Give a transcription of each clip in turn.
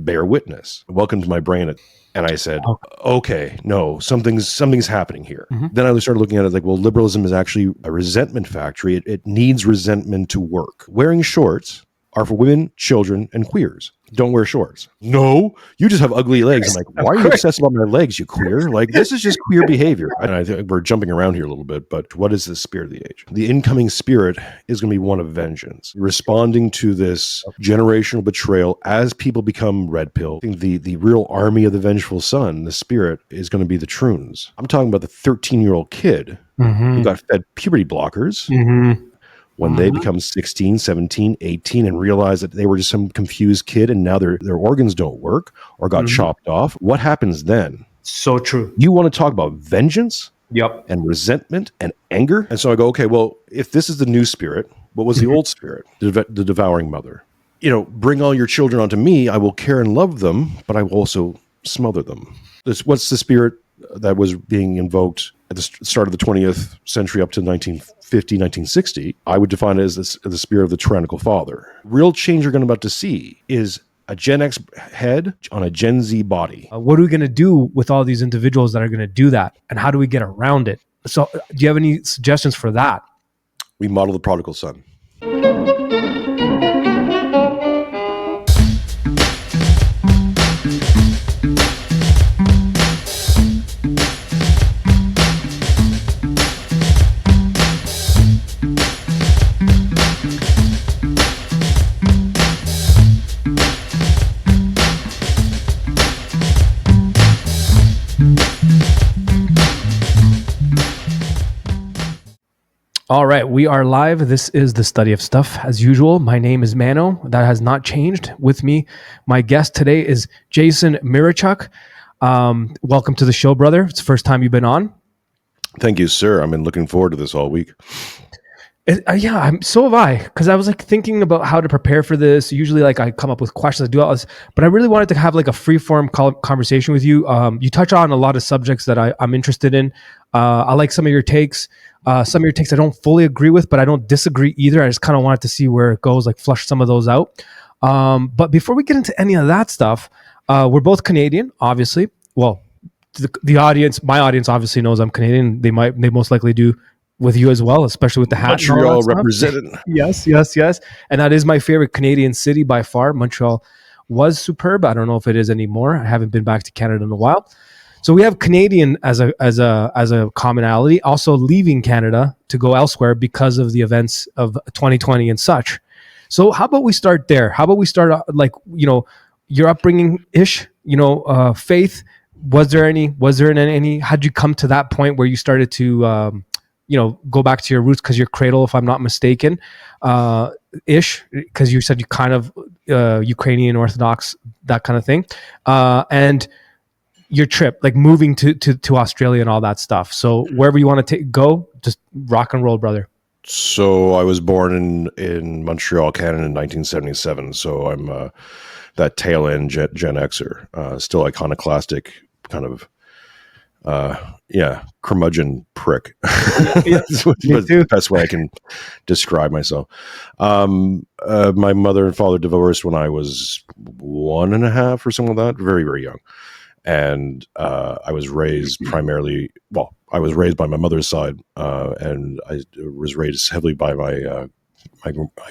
bear witness. Welcome to my brain. And I said, okay, no, something's happening here. Mm-hmm. Then I started looking at it like, well, liberalism is actually a resentment factory. It needs resentment to work. Wearing shorts are for women, children, and queers. Don't wear shorts. No, you just have ugly legs. I'm like, why are you obsessed about my legs, you queer? Like, this is just queer behavior. And I think we're jumping around here a little bit, but what is the spirit of the age? The incoming spirit is going to be one of vengeance, responding to this generational betrayal as people become red pill. I think the real army of the vengeful son, the spirit, is going to be the Troons. I'm talking about the 13-year-old kid who got fed puberty blockers. When they become 16, 17, 18 and realize that they were just some confused kid and now their organs don't work or got chopped off, what happens then? So true. You want to talk about vengeance? Yep. And resentment and anger? And so I go, okay, well, if this is the new spirit, what was the old spirit? The devouring mother. Bring all your children onto me. I will care and love them, but I will also smother them. What's the spirit that was being invoked at the start of the 20th century up to 1950, 1960, I would define it as the spirit of the tyrannical father. Real change you're about to see is a Gen X head on a Gen Z body. What are we going to do with all these individuals that are going to do that? And how do we get around it? So do you have any suggestions for that? We model the prodigal son. All right, we are live. This is The Study of Stuff. As usual, my name is Mano. That has not changed. With me, my guest today is Jason Mironchuck. Welcome to the show, brother. It's the first time you've been on. Thank you, sir. I've been looking forward to this all week. Yeah, so have I, because I was thinking about how to prepare for this. Usually I come up with questions, I do all this, but I really wanted to have a free-form conversation with you. You touch on a lot of subjects that I'm interested in. I like some of your takes. Some of your takes I don't fully agree with, but I don't disagree either. I just kind of wanted to see where it goes, flush some of those out. But before we get into any of that stuff, we're both Canadian, obviously. Well, the audience, my audience obviously knows I'm Canadian. They most likely do with you as well, especially with the hat. Montreal represented. Yes. And that is my favorite Canadian city by far. Montreal was superb. I don't know if it is anymore. I haven't been back to Canada in a while. So we have Canadian as a commonality, also leaving Canada to go elsewhere because of the events of 2020 and such. So how about we start there? How about we start your upbringing ish, faith? Was there any, how'd you come to that point where you started to, go back to your roots, because you're cradle, if I'm not mistaken, ish, because you said you kind of Ukrainian Orthodox, that kind of thing. And your trip, moving to Australia and all that stuff. So wherever you want to go, just rock and roll, brother. So I was born in Montreal, Canada in 1977. So I'm that tail end Gen Xer, still iconoclastic kind of, curmudgeon prick. That's the best way I can describe myself. My mother and father divorced when I was 1.5 or something like that, very, very young. And I was raised primarily, I was raised by my mother's side, and I was raised heavily by my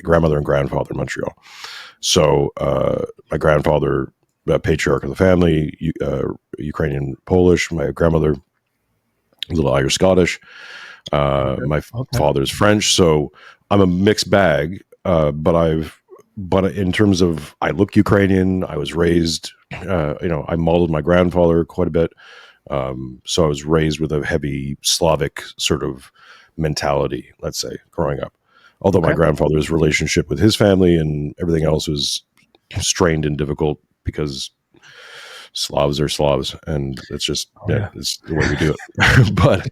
grandmother and grandfather in Montreal. So my grandfather, patriarch of the family, Ukrainian Polish, my grandmother, a little Irish Scottish, my father's French. So I'm a mixed bag, but in terms of, I look Ukrainian, I was raised, I modeled my grandfather quite a bit. So I was raised with a heavy Slavic sort of mentality, let's say, growing up. Although my grandfather's relationship with his family and everything else was strained and difficult, because Slavs are Slavs, and it's just, it's the way we do it. But,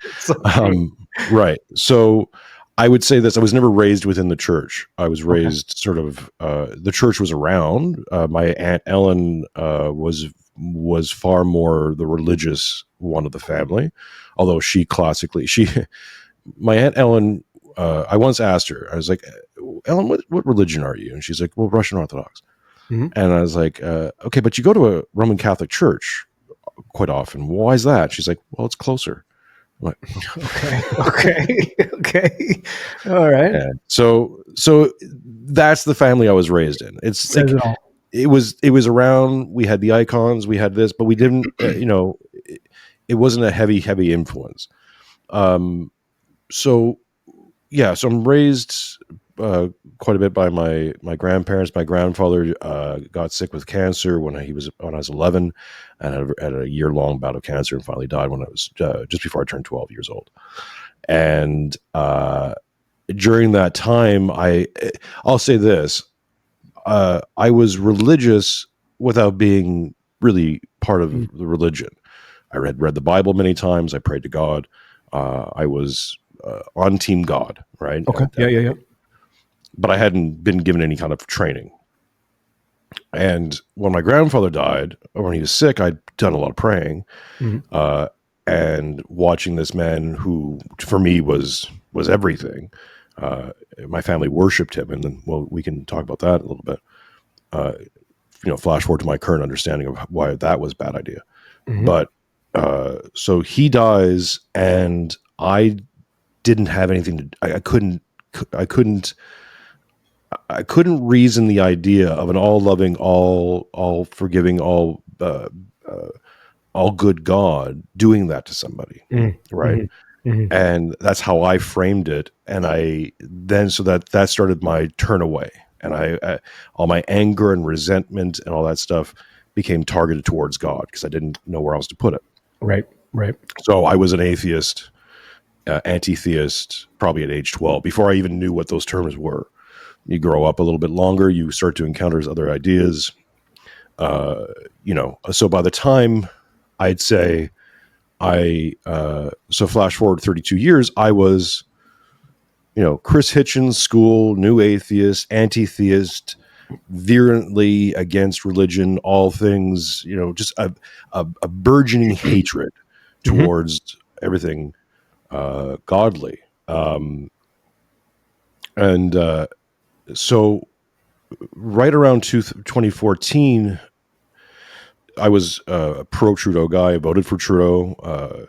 right. So I would say this, I was never raised within the church. I was raised sort of, the church was around. My Aunt Ellen was far more the religious one of the family, although my Aunt Ellen, I once asked her, I was like, Ellen, what religion are you? And she's like, well, Russian Orthodox. And I was like, okay, but you go to a Roman Catholic church quite often. Why is that? She's like, well, it's closer. I'm like, Okay. All right. yeah. So that's the family I was raised in. It's Says like, it all. it was around, we had the icons, we had this, but we didn't, it wasn't a heavy influence. So yeah, so I'm raised quite a bit by my grandparents. My grandfather got sick with cancer when I was 11, and had a year-long bout of cancer, and finally died when I was just before I turned 12 years old. And during that time, I'll say this: I was religious without being really part of the religion. I read the Bible many times. I prayed to God. I was on Team God, right? Okay. Yeah. But I hadn't been given any kind of training. And when my grandfather died, or when he was sick, I'd done a lot of praying, and watching this man who, for me, was everything. My family worshipped him, and then, well, we can talk about that a little bit. Flash forward to my current understanding of why that was a bad idea. But so he dies, and I didn't have anything to. I couldn't reason the idea of an all-loving, all forgiving, all good God doing that to somebody, right? And that's how I framed it. And so that started my turn away, and I all my anger and resentment and all that stuff became targeted towards God, because I didn't know where else to put it. Right. So I was an atheist, anti-theist, probably at age 12, before I even knew what those terms were. You grow up a little bit longer, you start to encounter other ideas. So by the time I'd say so flash forward 32 years, I was, Chris Hitchens school, new atheist, anti-theist, virulently against religion, all things, just a burgeoning hatred towards everything godly. So right around 2014, I was a pro Trudeau guy. I voted for Trudeau. I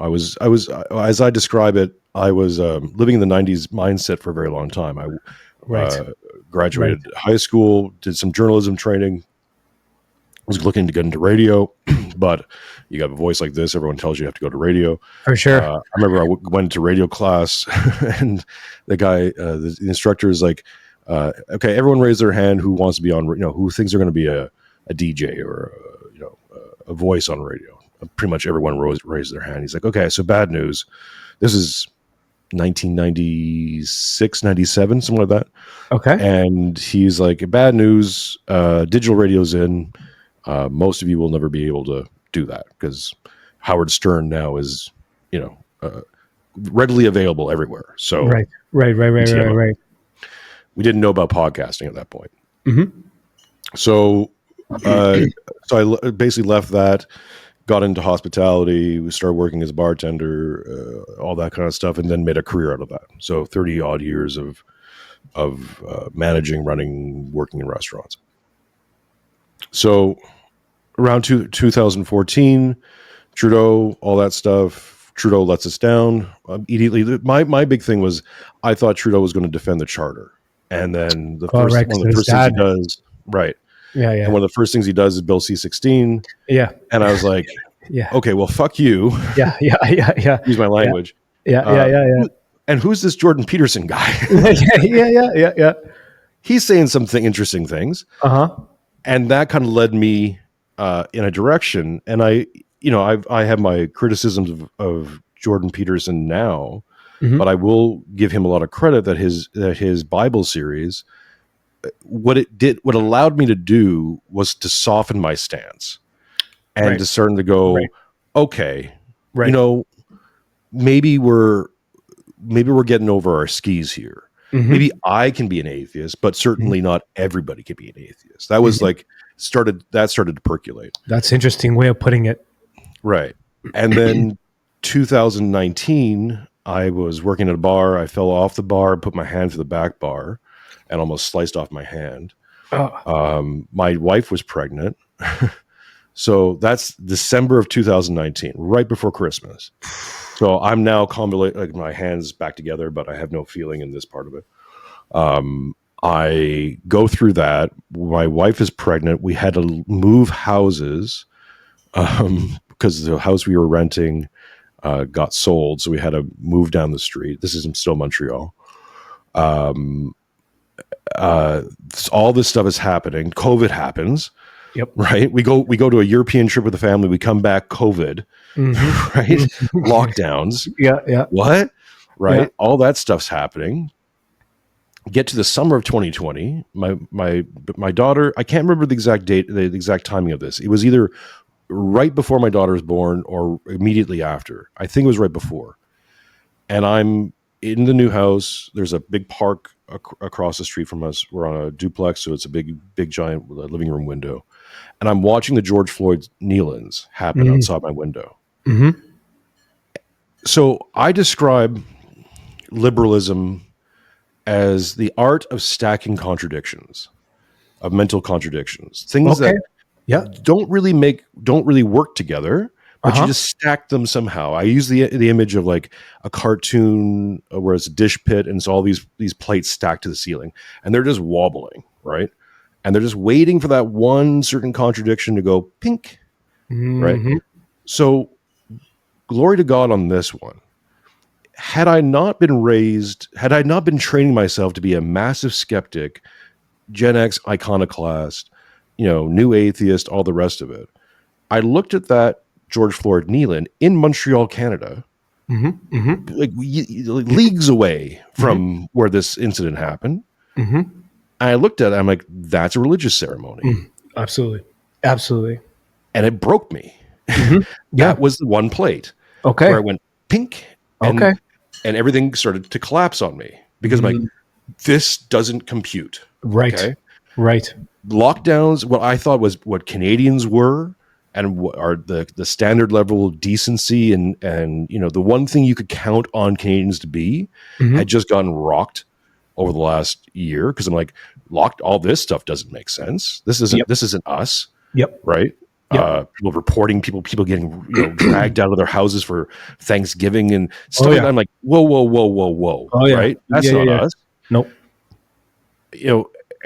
was, as I describe it, I was living in the 90s mindset for a very long time. I graduated high school, did some journalism training, was looking to get into radio, but you got a voice like this, everyone tells you have to go to radio. For sure. I remember I went to radio class, and the guy, the instructor, is like, okay, everyone raise their hand who wants to be on, who thinks they're going to be a DJ or a voice on radio. Pretty much everyone raised their hand. He's like, okay, so bad news. This is 1996, 97, something like that. Okay. And he's like, bad news, digital radio's in. Most of you will never be able to do that, because Howard Stern now is, readily available everywhere. So right. We didn't know about podcasting at that point. So so I basically left that, got into hospitality, we started working as a bartender, all that kind of stuff, and then made a career out of that. So 30 odd years of managing, running, working in restaurants. So around 2014, Trudeau, all that stuff, Trudeau lets us down immediately. My big thing was, I thought Trudeau was going to defend the charter. And then one of the first things he does, right. Yeah. And one of the first things he does is Bill C-16. Yeah. And I was like, okay, well, fuck you. Yeah. Use my language. Yeah. And who's this Jordan Peterson guy? Yeah. He's saying some interesting things. And that kind of led me in a direction. And I have my criticisms of Jordan Peterson now, but I will give him a lot of credit that his Bible series, what allowed me to do was to soften my stance and to start to go, okay, maybe we're getting over our skis here. Maybe I can be an atheist, but certainly not everybody can be an atheist. That was started to percolate. That's an interesting way of putting it. Right. And then 2019, I was working at a bar. I fell off the bar, put my hand through the back bar, and almost sliced off my hand. My wife was pregnant. So that's December of 2019, right before Christmas. So I'm now convoluted, like my hands back together, but I have no feeling in this part of it. I go through that. My wife is pregnant. We had to move houses because the house we were renting got sold. So we had to move down the street. This is still Montreal. All this stuff is happening. COVID happens. Yep. Right. We go to a European trip with the family. We come back, COVID, right? Lockdowns. Yeah. What? Right. Yeah. All that stuff's happening. Get to the summer of 2020. My daughter, I can't remember the exact date, the exact timing of this. It was either right before my daughter was born or immediately after. I think it was right before. And I'm in the new house. There's a big park across the street from us. We're on a duplex, so it's a big giant living room window. And I'm watching the George Floyd kneel-ins happen outside my window. Mm-hmm. So I describe liberalism as the art of stacking contradictions, of mental contradictions, things that don't really work together, but you just stack them somehow. I use the image of like a cartoon where it's a dish pit and it's all these plates stacked to the ceiling and they're just wobbling, right? And they're just waiting for that one certain contradiction to go pink, right? So glory to God on this one. Had I not been training myself to be a massive skeptic, Gen X iconoclast, new atheist, all the rest of it, I looked at that George Floyd kneel-in in Montreal, Canada, like leagues away from where this incident happened. I looked at it, I'm like, that's a religious ceremony. Absolutely. And it broke me. That was the one plate. Okay. Where I went pink and everything started to collapse on me because I'm like, this doesn't compute. Right. Okay? Right. Lockdowns, what I thought was what Canadians were and what are the standard level of decency and the one thing you could count on Canadians to be had just gotten rocked over the last year because I'm like, all this stuff doesn't make sense. This isn't us. Yep. Right. Yep. People reporting people getting dragged out of their houses for Thanksgiving and stuff like that. I'm like, whoa. Oh, yeah. Right. That's not us. Nope.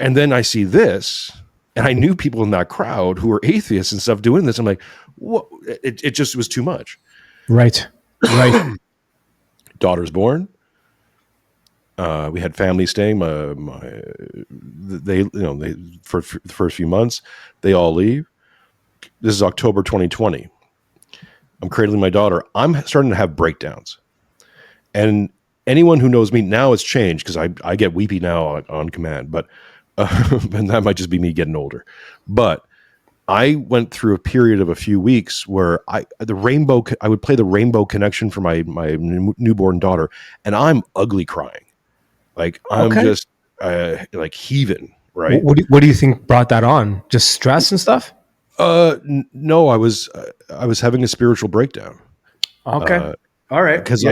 And then I see this and I knew people in that crowd who were atheists and stuff doing this. I'm like, what? It just was too much. Right. Daughter's born. We had family staying. They for the first few months, they all leave. This is October 2020. I'm cradling my daughter. I'm starting to have breakdowns. And anyone who knows me now, it's changed because I get weepy now on command, but and that might just be me getting older. But I went through a period of a few weeks where I would play the Rainbow Connection for my newborn daughter, and I'm ugly crying. Like I'm just like heaving, right? What do you think brought that on? Just stress and stuff? No, I was having a spiritual breakdown. Okay. All right. Because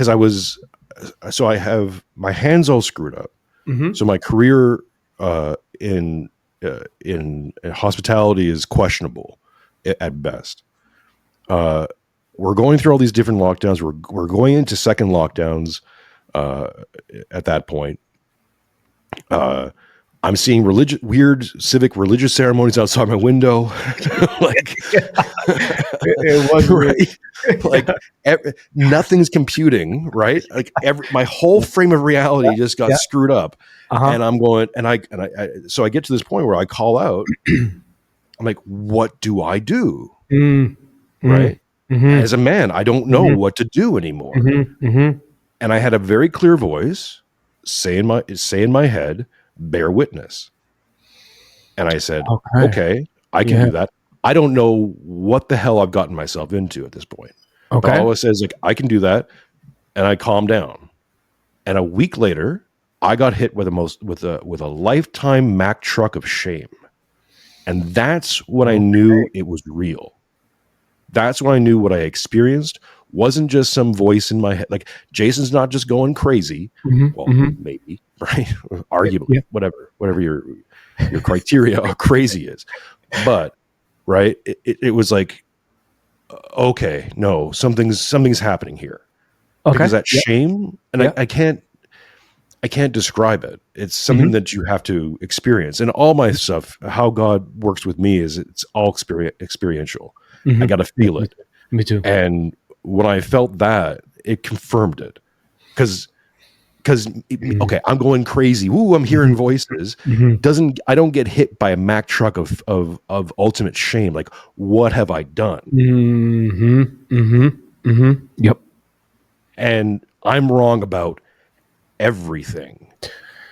I was, so I have my hands all screwed up. So my career in hospitality is questionable at best. We're going through all these different lockdowns. We're going into second lockdowns at that point. I'm seeing weird civic religious ceremonies outside my window. Like it was right. Like nothing's computing, right? Like my whole frame of reality just got screwed up. And I'm going, so I get to this point where I call out. I'm like, what do I do? Right? As a man, I don't know what to do anymore. And I had a very clear voice say in my head, bear witness. And I said, okay, I can do that. I don't know what the hell I've gotten myself into at this point. Okay. But all it says, like, I can do that. And I calmed down. And a week later, I got hit with a lifetime Mack truck of shame. And that's when I knew it was real. That's when I knew what I experienced wasn't just some voice in my head. Like, Jason's not just going crazy. Well, maybe, right? Arguably, whatever your criteria of crazy is. But, right, it was like, okay, no, something's happening here. Okay. Because that shame, and I can't describe it. It's something that you have to experience. And all my stuff, how God works with me is it's all experiential. I got to feel it. Me too. And when I felt that, it confirmed it. Because okay, I'm going crazy. Ooh, I'm hearing voices. I don't get hit by a Mack truck of ultimate shame. Like, what have I done? Yep. And I'm wrong about everything.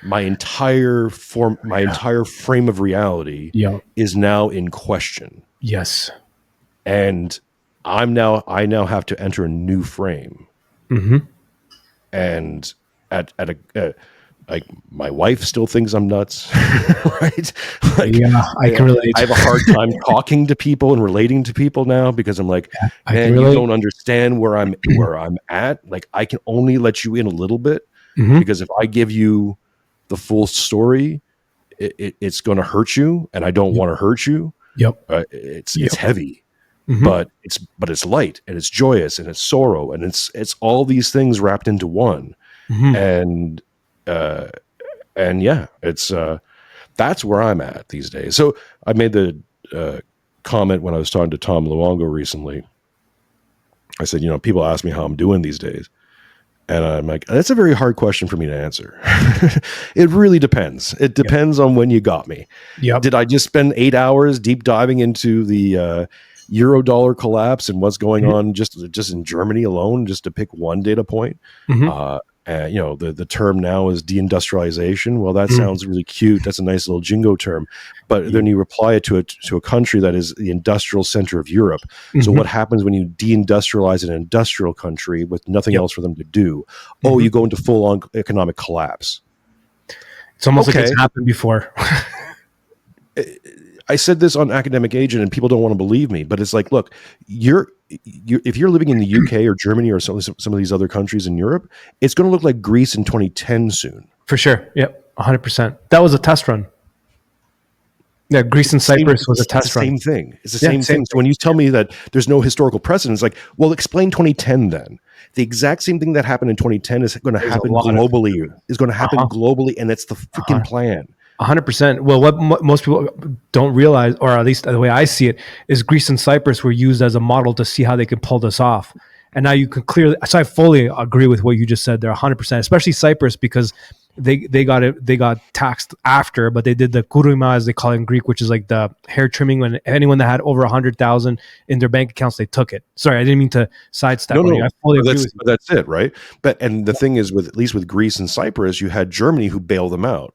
My entire frame of reality is now in question. Yes. And I now have to enter a new frame. And at like, my wife still thinks I'm nuts, right? Like, I can relate. I have a hard time talking to people and relating to people now because I'm like, man, you don't understand where I'm at. Like, I can only let you in a little bit because if I give you the full story, it's going to hurt you, and I don't want to hurt you. It's heavy, but it's light, and it's joyous, and it's sorrow, and it's all these things wrapped into one. And yeah, it's that's where I'm at these days. So I made the comment when I was talking to Tom Luongo recently. I said, people ask me how I'm doing these days. And I'm like, that's a very hard question for me to answer. It really depends. It depends on when you got me. Did I just spend 8 hours deep diving into the euro dollar collapse and what's going on just in Germany alone, just to pick one data point? The term now is deindustrialization. Well, that sounds really cute. That's a nice little jingo term. But then you apply it to a country that is the industrial center of Europe. So what happens when you deindustrialize an industrial country with nothing else for them to do? Oh, you go into full-on economic collapse. It's almost like it's happened before. I said this on Academic Agent, and people don't want to believe me, but it's like, look, if you're living in the UK or Germany or some of these other countries in Europe, it's going to look like Greece in 2010 soon. For sure. Yep. 100%. That was a test run. Yeah, Greece and Cyprus was a test run. Same thing. It's the same thing. So when you tell me that there's no historical precedent, it's like, well, explain 2010 then. The exact same thing that happened in 2010 is going to happen globally. Globally, and it's the freaking plan. 100%. Well, what most people don't realize, or at least the way I see it, is Greece and Cyprus were used as a model to see how they could pull this off. And now you can clearly, so I fully agree with what you just said there, 100%, especially Cyprus, because they got taxed after, but they did the kurima, as they call it in Greek, which is like the hair trimming. When anyone that had over 100,000 in their bank accounts, they took it. Sorry, I didn't mean to sidestep. No, I fully agree with you. That's it, right? And the thing is, at least with Greece and Cyprus, you had Germany who bailed them out.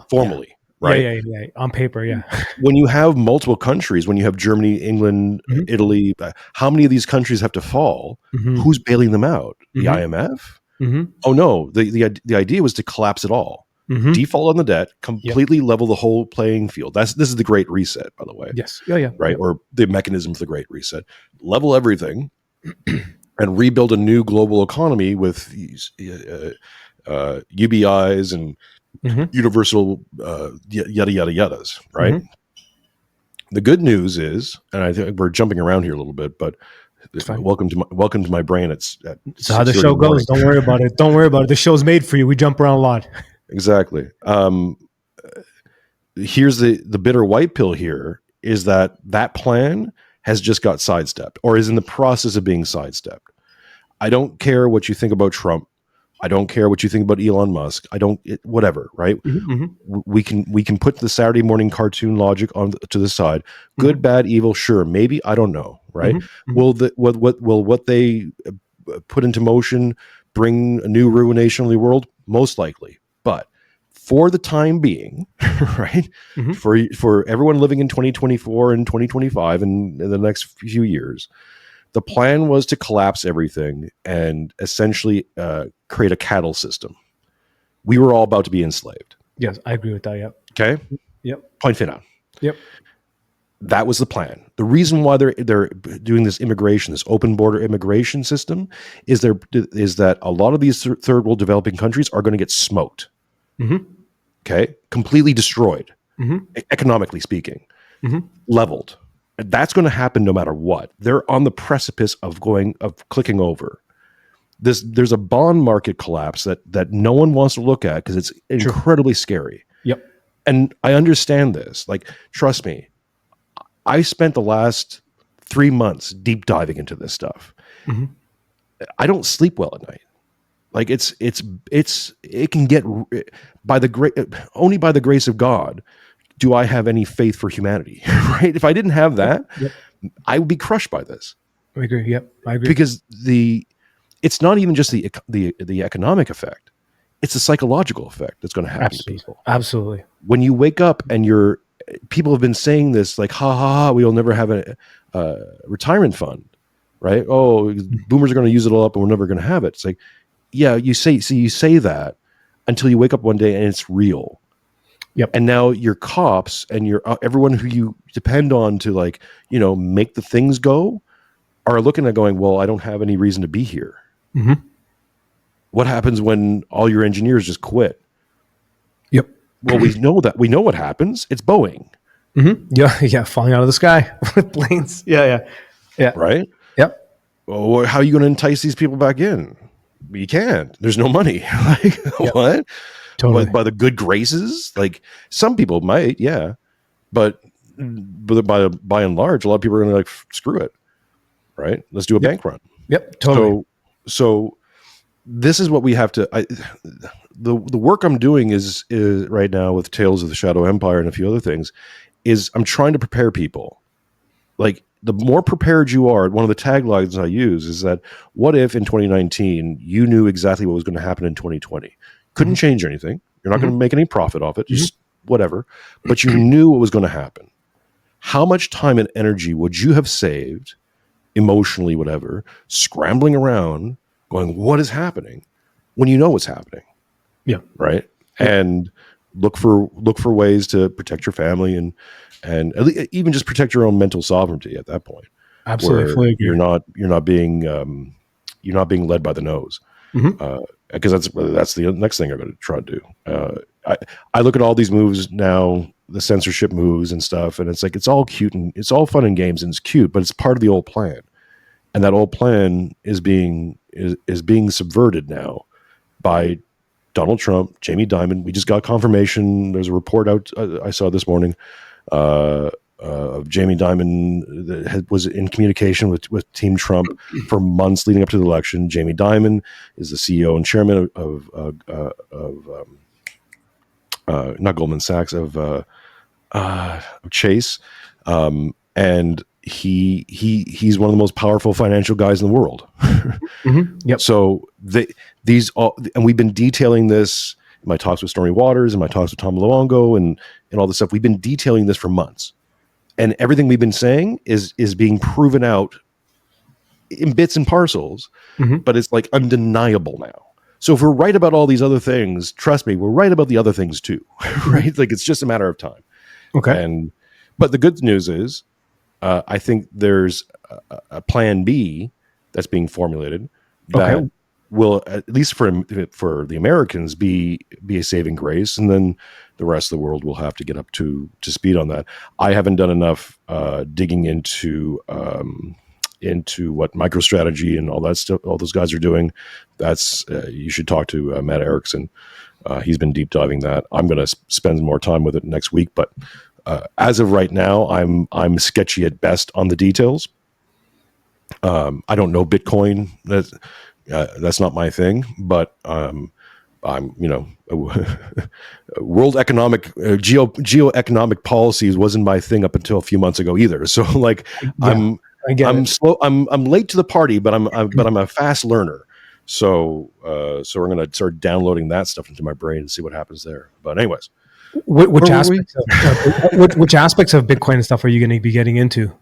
Formally. Right? Yeah. On paper, yeah. When you have multiple countries, when you have Germany, England, Italy, how many of these countries have to fall? Who's bailing them out? The IMF? Oh no, the idea was to collapse it all, default on the debt, completely level the whole playing field. This is the Great Reset, by the way. Yes, yeah, right, or the mechanism for the Great Reset. Level everything and rebuild a new global economy with UBIs and universal yada yada yadas. Right. The good news is, and I think we're jumping around here a little bit, but. Welcome to my brain. It's how the show goes. Don't worry about it. The show's made for you. We jump around a lot. Exactly. Here's the bitter white pill. Here is that plan has just got sidestepped, or is in the process of being sidestepped. I don't care what you think about Trump. I don't care what you think about Elon Musk. Whatever, right? We can put the Saturday morning cartoon logic to the side. Good, bad, evil, sure, maybe, I don't know, right? Will what they put into motion bring a new ruination of the world? Most likely, but for the time being, right? For everyone living in 2024 and 2025 and in the next few years. The plan was to collapse everything and essentially create a cattle system. We were all about to be enslaved. Yes, I agree with that. Yep. Okay. Yep. Point final. Yep. That was the plan. The reason why they're doing this immigration, this open border immigration system, is that a lot of these third world developing countries are going to get smoked. Mm-hmm. Okay, completely destroyed, economically speaking, leveled. And that's going to happen no matter what. They're on the precipice of clicking over. There's a bond market collapse that no one wants to look at because it's incredibly scary. Yep. And I understand this. Like, trust me, I spent the last 3 months deep diving into this stuff. Mm-hmm. I don't sleep well at night. Like it can get only by the grace of God do I have any faith for humanity, right? If I didn't have that, I would be crushed by this. I agree. Yep, I agree. Because it's not even just the economic effect; it's the psychological effect that's going to happen to people. Absolutely. When you wake up and people have been saying this like, ha ha ha, we'll never have a retirement fund, right? Oh, boomers are going to use it all up and we're never going to have it. It's like, yeah, you say that until you wake up one day and it's real. Yep. And now your cops and your everyone who you depend on to, like, make the things go are looking at going, well, I don't have any reason to be here. Mm-hmm. What happens when all your engineers just quit? Yep. Well, we know what happens. It's Boeing. Mm-hmm. Yeah, falling out of the sky with planes. Yeah. Right? Yep. Well, how are you going to entice these people back in? You can't. There's no money. Like, what? Totally. By the good graces? Like, some people might, yeah. But by and large, a lot of people are going to, like, screw it. Right? Let's do a bank run. Yep, totally. So this is what we have to. The work I'm doing is right now with Tales of the Shadow Empire and a few other things. Is I'm trying to prepare people. Like, the more prepared you are, one of the taglines I use is that, what if in 2019 you knew exactly what was going to happen in 2020? Couldn't change anything. You're not going to make any profit off it, just whatever. But you knew what was going to happen. How much time and energy would you have saved, emotionally, whatever, scrambling around, going, what is happening, when you know what's happening? Yeah. Right. And look for ways to protect your family and even just protect your own mental sovereignty at that point. Absolutely. You're not being led by the nose. Because that's the next thing I'm going to try to do. I look at all these moves now, the censorship moves and stuff, and it's like, it's all cute and it's all fun and games and it's cute, but it's part of the old plan. And that old plan is being subverted now by Donald Trump, Jamie Dimon. We just got confirmation. There's a report out I saw this morning of Jamie Dimon that was in communication with Team Trump for months leading up to the election. Jamie Dimon is the CEO and chairman of not Goldman Sachs, of Chase, and he's one of the most powerful financial guys in the world. Yep. So and we've been detailing this in my talks with Stormy Waters and my talks with Tom Luongo and all this stuff. We've been detailing this for months, and everything we've been saying is being proven out in bits and parcels, but it's like undeniable now. So if we're right about all these other things, trust me, we're right about the other things too, right? Like, it's just a matter of time. Okay. But the good news is, I think there's a plan B that's being formulated that will, at least for the Americans, be a saving grace, and then the rest of the world will have to get up to speed on that. I haven't done enough digging into what MicroStrategy and all that stuff, all those guys are doing. That's you should talk to Matt Erickson. He's been deep diving that. I'm going to spend more time with it next week, but as of right now, I'm sketchy at best on the details. I don't know Bitcoin. That's not my thing, but I'm world economic geoeconomic policies wasn't my thing up until a few months ago either. So, like, I'm slow. I'm late to the party, but I'm a fast learner. So we're going to start downloading that stuff into my brain and see what happens there. But anyways, which aspects of Bitcoin and stuff are you going to be getting into?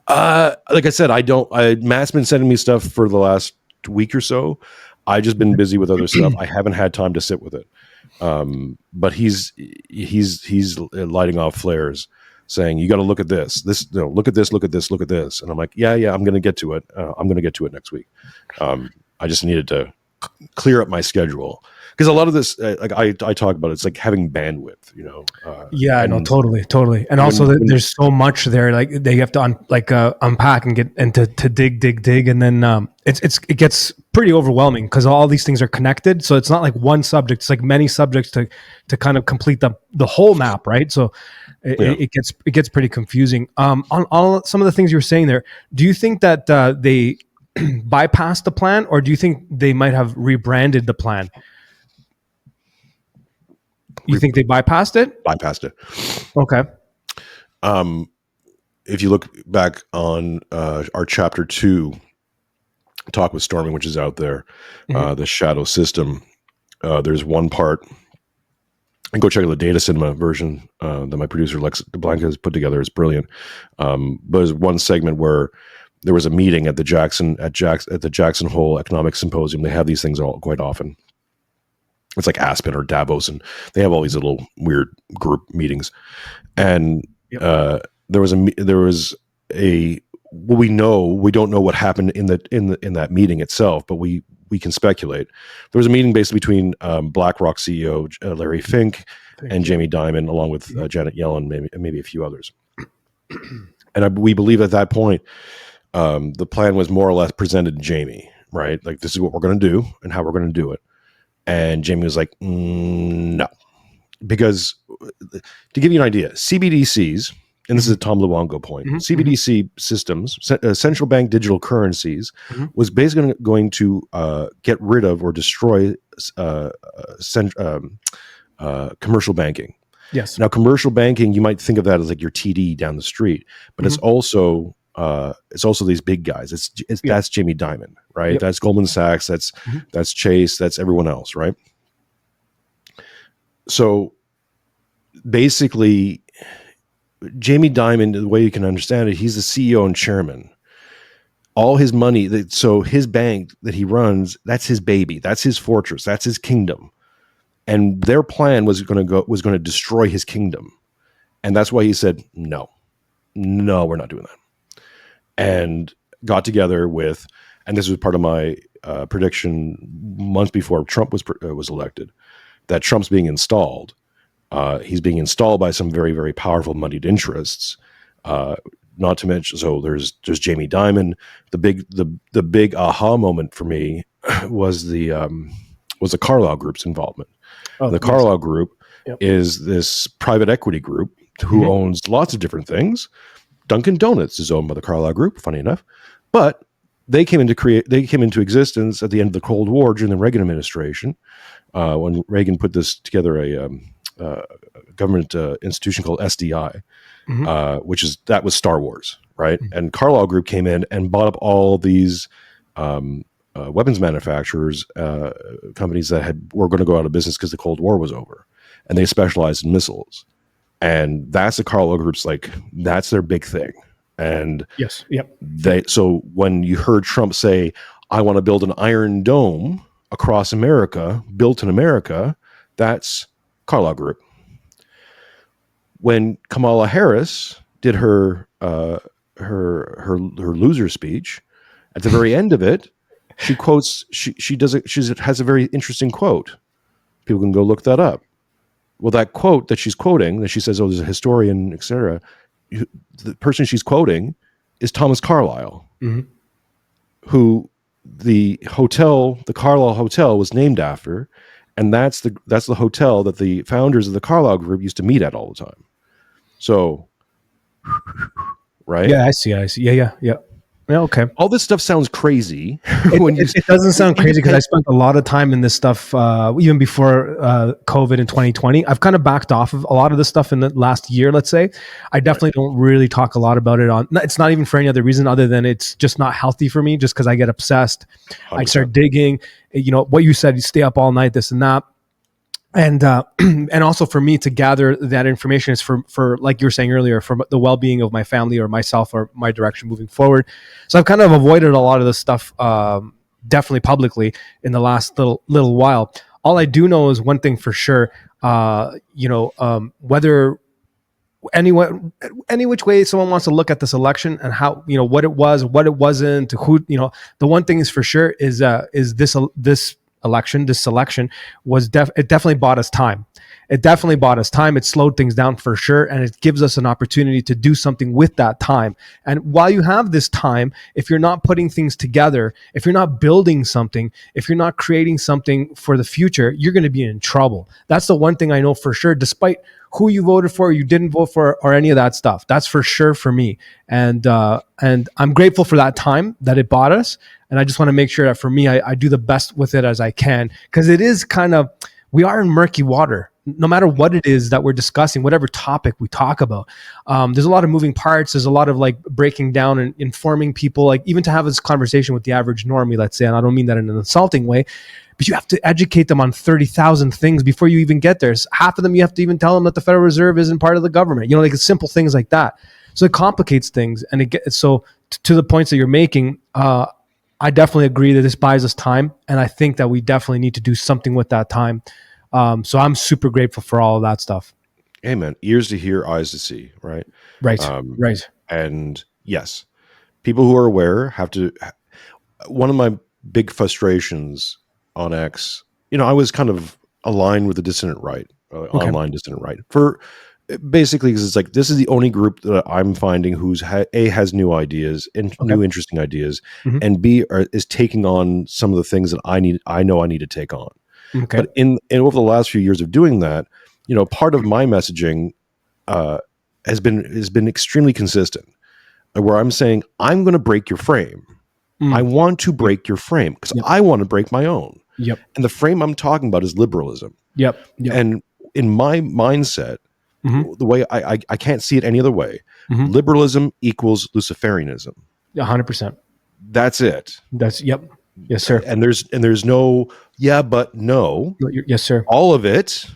Like I said, Matt's been sending me stuff for the last week or so. I've just been busy with other stuff. I haven't had time to sit with it. But he's lighting off flares. saying, you got to look at this, look at this, look at this, look at this. And I'm like, yeah, I'm going to get to it. I'm going to get to it next week. I just needed to clear up my schedule. Because a lot of this, like I talk about, it's like having bandwidth, you know. I know, totally. And also, there's so much there. Like they have to unpack and get and to dig, and then it gets pretty overwhelming because all these things are connected. So it's not like one subject; it's like many subjects to kind of complete the whole map, right? So it gets pretty confusing. On all some of the things you were saying there, do you think that they bypassed the plan, or do you think they might have rebranded the plan? You think they bypassed it? Bypassed it. Okay. If you look back on our chapter 2, Talk with Storming, which is out there, the Shadow System, there's one part, and go check out the Data Cinema version that my producer Lex Blanca has put together. It's brilliant. But there's one segment where there was a meeting at the Jackson Hole Economic Symposium. They have these things quite often. It's like Aspen or Davos, and they have all these little weird group meetings. And there was a we don't know what happened in that meeting itself, but we can speculate. There was a meeting basically between BlackRock CEO Larry Fink and Jamie Dimon, along with Janet Yellen, maybe a few others. And we believe at that point the plan was more or less presented to Jamie, right? Like, this is what we're going to do and how we're going to do it. And Jamie was like, no. Because, to give you an idea, CBDCs, and this is a Tom Luongo point, CBDC systems, central bank digital currencies, was basically going to get rid of or destroy commercial banking. Yes. Now, commercial banking, you might think of that as like your TD down the street, but it's also these big guys. That's Jamie Dimon, right? Yep. That's Goldman Sachs. That's Chase. That's everyone else, right? So basically, Jamie Dimon, the way you can understand it, he's the CEO and chairman. All his money, so his bank that he runs, that's his baby. That's his fortress. That's his kingdom. And their plan was going to destroy his kingdom. And that's why he said, no, we're not doing that. And got together with, and this was part of my prediction months before Trump was elected, that Trump's being installed. He's being installed by some very, very powerful moneyed interests. Not to mention, so there's Jamie Dimon. The big aha moment for me was the Carlyle Group's involvement. The Carlyle Group is this private equity group who owns lots of different things. Dunkin' Donuts is owned by the Carlyle Group, funny enough, but they came into existence at the end of the Cold War during the Reagan administration, when Reagan put this together a government institution called SDI, that was Star Wars, right? And Carlyle Group came in and bought up all these weapons manufacturers, companies that were going to go out of business because the Cold War was over, and they specialized in missiles. And that's the Carlyle Group's, like, that's their big thing. And so when you heard Trump say, I want to build an Iron Dome across America, built in America, that's Carlyle Group. When Kamala Harris did her loser speech, at the very end of it, she quotes, she has a very interesting quote. People can go look that up. Well, that quote that she's quoting, that she says, oh, there's a historian, etc., the person she's quoting is Thomas Carlyle, who the Carlyle Hotel was named after, and that's the hotel that the founders of the Carlyle Group used to meet at all the time. So, right? Yeah, I see. Yeah. Yeah, okay. All this stuff sounds crazy. It doesn't sound crazy because I spent a lot of time in this stuff even before COVID in 2020. I've kind of backed off of a lot of this stuff in the last year, let's say. I definitely don't really talk a lot about it it's not even for any other reason other than it's just not healthy for me, just because I get obsessed. 100%. I start digging, what you said, you stay up all night, this and that. And also for me to gather that information is for like you were saying earlier, for the well-being of my family or myself or my direction moving forward. So I've kind of avoided a lot of this stuff, definitely publicly in the last little while. All I do know is one thing for sure, whether any which way someone wants to look at this election and how, what it was, what it wasn't, who, the one thing is for sure is this election, this selection was it definitely bought us time. It definitely bought us time. It slowed things down for sure. And it gives us an opportunity to do something with that time. And while you have this time, if you're not putting things together, if you're not building something, if you're not creating something for the future, you're going to be in trouble. That's the one thing I know for sure, despite who you voted for, or you didn't vote for, or any of that stuff. That's for sure for me. And I'm grateful for that time that it bought us. And I just want to make sure that for me, I do the best with it as I can, because it is we are in murky water. No matter what it is that we're discussing, whatever topic we talk about, there's a lot of moving parts. There's a lot of breaking down and informing people, even to have this conversation with the average normie, let's say, and I don't mean that in an insulting way, but you have to educate them on 30,000 things before you even get there. Half of them, you have to even tell them that the Federal Reserve isn't part of the government, simple things like that. So it complicates things. And to the points that you're making, I definitely agree that this buys us time. And I think that we definitely need to do something with that time. So I'm super grateful for all of that stuff. Hey man, ears to hear, eyes to see, right? Right. Right. And yes, people who are aware have to. One of my big frustrations on X, I was kind of aligned with the dissident right, online dissident right, for basically because it's this is the only group that I'm finding who's has new ideas and new interesting ideas, and B is taking on some of the things that I know I need to take on. Okay. But in over the last few years of doing that, part of my messaging has been extremely consistent, where I'm saying I'm going to break your frame. I want to break your frame because I want to break my own. Yep. And the frame I'm talking about is liberalism. Yep. And in my mindset, the way I can't see it any other way, liberalism equals Luciferianism. 100%. That's it. Yep. Yes, sir. And there's no but no. Yes, sir. All of it,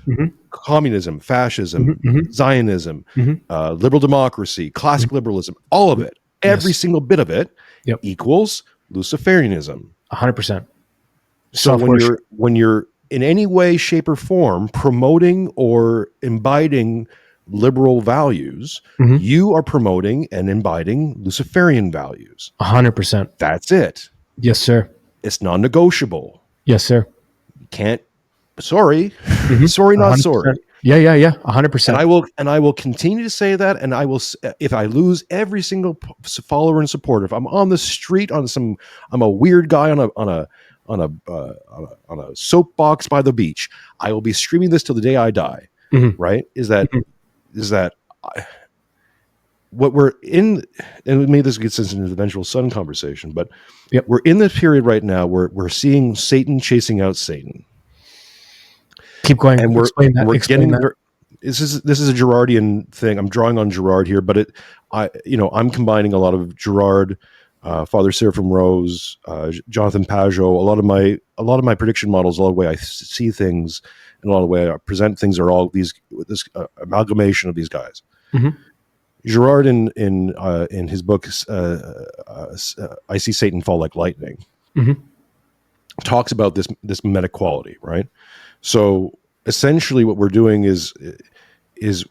communism, fascism, Zionism, liberal democracy, classic liberalism, all of it, every single bit of it equals Luciferianism. 100%. So when you're in any way, shape, or form promoting or imbibing liberal values, you are promoting and imbibing Luciferian values. 100%. That's it. Yes, sir. It's non-negotiable. Yes, sir. You can't. Sorry, sorry, not 100%. Sorry. Yeah. 100%. And I will continue to say that. And I will, if I lose every single follower and supporter, if I'm on the street I'm a weird guy on a soapbox by the beach, I will be screaming this till the day I die. Right? Is that what we're in? And maybe this gets into the Vengeful Son conversation, but we're in this period right now where we're seeing Satan chasing out Satan. Keep going. And we're getting that. This is a Girardian thing. I'm drawing on Girard here, but I'm combining a lot of Girard, Father Seraphim Rose, Jonathan Pajot. A lot of my prediction models, a lot of the way I see things, and a lot of the way I present things are all this amalgamation of these guys. Girard in his book I See Satan Fall Like Lightning talks about this meta quality, right? So essentially what we're doing is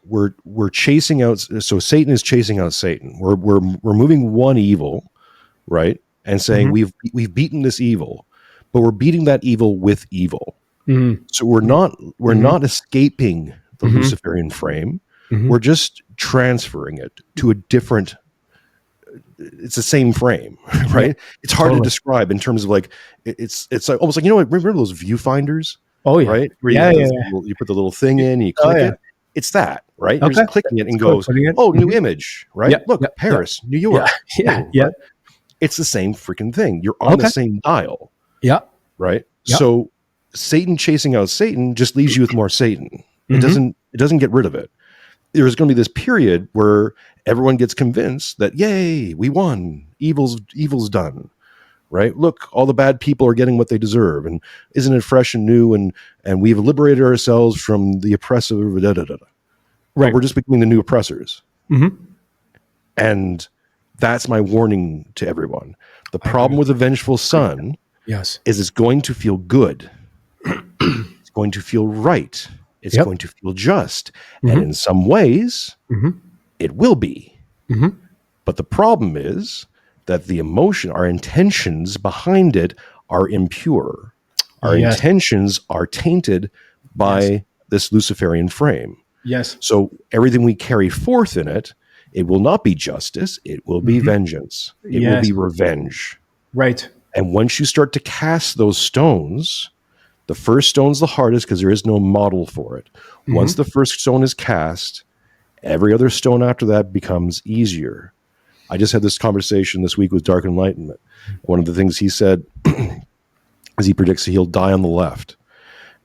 we're chasing out, so Satan is chasing out Satan. We're removing one evil, right? And saying we've beaten this evil, but we're beating that evil with evil. So we're not escaping the Luciferian frame. We're just transferring it to a different. It's the same frame, right? It's hard to describe in terms of it's like almost like, remember those viewfinders? Oh yeah, right. Where you put the little thing in, you click it. It's that, right? You're just clicking it and goes, new image, right? Look, Paris, New York. Yeah. It's the same freaking thing. You're on the same dial. Yeah. Right. Yep. So Satan chasing out Satan just leaves you with more Satan. It doesn't get rid of it. There's going to be this period where everyone gets convinced that, yay, we won. Evil's done. Right? Look, all the bad people are getting what they deserve. And isn't it fresh and new? And we've liberated ourselves from the oppressive. Right. We're just becoming the new oppressors. And that's my warning to everyone. The problem with the Vengeful Son is it's going to feel good. It's going to feel right. It's going to feel just. And in some ways, It will be. Mm-hmm. But the problem is that the emotion, our intentions behind it are impure. Our Yes. intentions are tainted by this Luciferian frame. Yes. So everything we carry forth in it, it will not be justice. It will be vengeance. It will be revenge. Right. And once you start to cast those stones, the first stone's the hardest because there is no model for it. Once the first stone is cast, every other stone after that becomes easier. I just had this conversation this week with Dark Enlightenment. One of the things he said is he predicts he'll die on the left.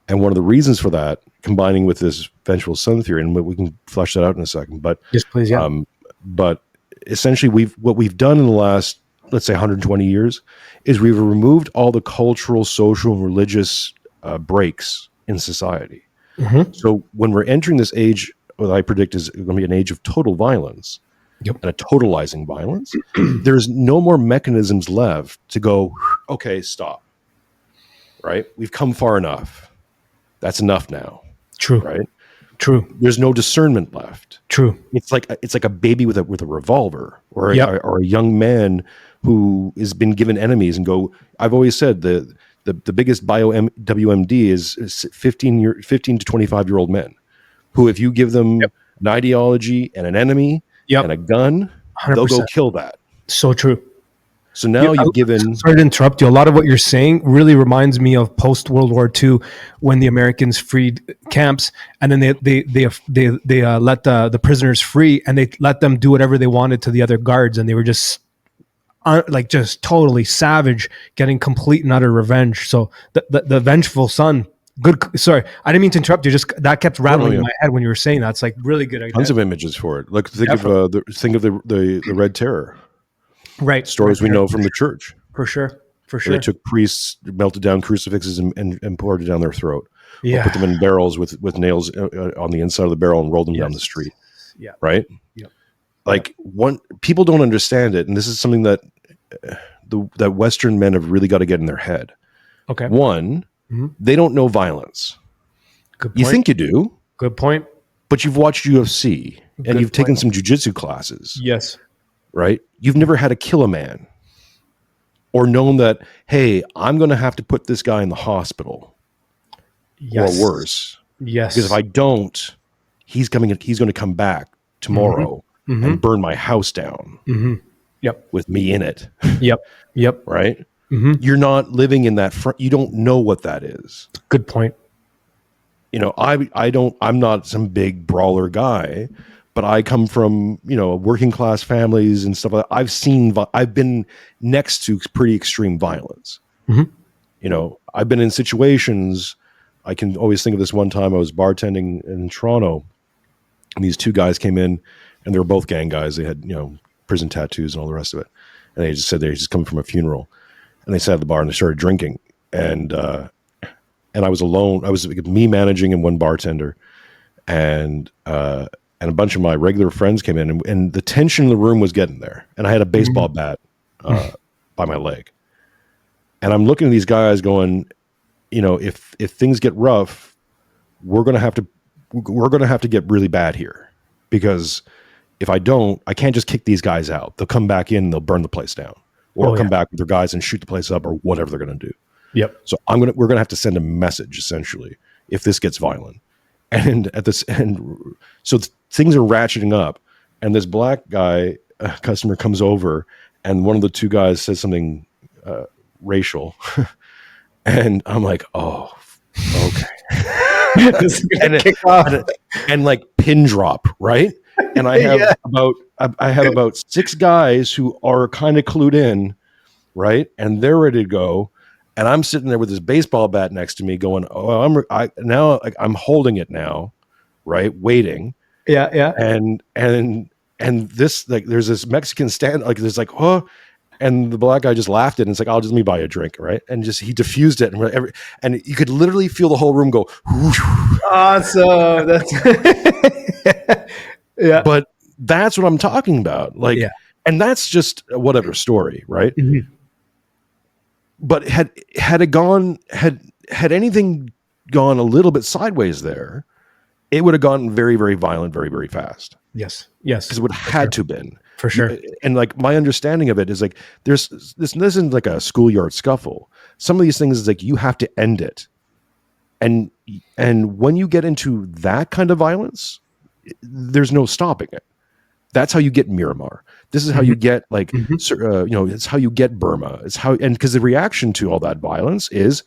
And one of the reasons for that, combining with this vengeful son theory, and we can flesh that out in a second, but yes, please, yeah. But essentially what we've done in the last, let's say 120 years, is we've removed all the cultural, social, and religious breaks in society. So when we're entering this age, what I predict is going to be an age of total violence, and a totalizing violence, there's no more mechanisms left to go, okay, stop. Right? We've come far enough. That's enough now. True. Right? True. There's no discernment left. True. It's like a baby with a revolver, or a young man who has been given enemies and go. I've always said the biggest WMD is 15 to 25-year-old men who, if you give them an ideology and an enemy and a gun, 100%. They'll go kill that. So true. So now you've given. Sorry to interrupt you. A lot of what you're saying really reminds me of post World War II, when the Americans freed camps, and then they let the prisoners free, and they let them do whatever they wanted to the other guards, and they were just just totally savage, getting complete and utter revenge. So the vengeful son. Good. Sorry, I didn't mean to interrupt you. Just that kept rattling in my head when you were saying that. It's like really good idea. Tons of images for it. Like think of the Red Terror. Right. Stories we know from the church. For sure. They took priests, melted down crucifixes and poured it down their throat. Yeah. Or put them in barrels with nails on the inside of the barrel and rolled them down the street. Yeah. Right? Yeah. Like people don't understand it. And this is something that that Western men have really got to get in their head. Okay. One, they don't know violence. Good point. You think you do. Good point. But you've watched UFC and you've taken some jiu-jitsu classes. Yes. Right? You've never had to kill a man or known that, hey, I'm going to have to put this guy in the hospital or worse. Yes. Because if I don't, he's going to come back tomorrow and burn my house down with me in it. Yep. Right? You're not living in that front. You don't know what that is. Good point. You know, I'm not some big brawler guy, but I come from, working class families and stuff like that. I've been next to pretty extreme violence. I've been in situations. I can always think of this one time I was bartending in Toronto, and these two guys came in, and they were both gang guys. They had, prison tattoos and all the rest of it. And they just said they just come from a funeral, and they sat at the bar and they started drinking. And I was alone. I was me managing and one bartender, and a bunch of my regular friends came in, and the tension in the room was getting there. And I had a baseball bat by my leg, and I'm looking at these guys going, if things get rough, we're gonna have to get really bad here, because if I don't, I can't just kick these guys out. They'll come back in, and they'll burn the place down, or come back with their guys and shoot the place up, or whatever they're gonna do. Yep. So we're gonna have to send a message essentially if this gets violent, and so things are ratcheting up, and this black guy customer comes over, and one of the two guys says something racial, and I'm like, oh, okay, and like pin drop, right? And I have about 6 guys who are kind of clued in, right, and they're ready to go. And I'm sitting there with this baseball bat next to me going, oh, I'm holding it now, right? Waiting. Yeah. And this, like, there's this Mexican stand, like, there's like, oh, and the black guy just laughed it. And it's like, let me buy you a drink. Right. And he diffused it. And you could literally feel the whole room go, awesome. That's yeah. But that's what I'm talking about. Like, and that's just whatever story. Right. But had anything gone a little bit sideways there, it would have gone very, very violent, very, very fast. Yes. because it would have had to been. For sure. And like my understanding of it is like there's this isn't like a schoolyard scuffle. Some of these things is like you have to end it. And when you get into that kind of violence, there's no stopping it. That's how you get Miramar. This is how you get like it's how you get Burma. It's how, and because the reaction to all that violence is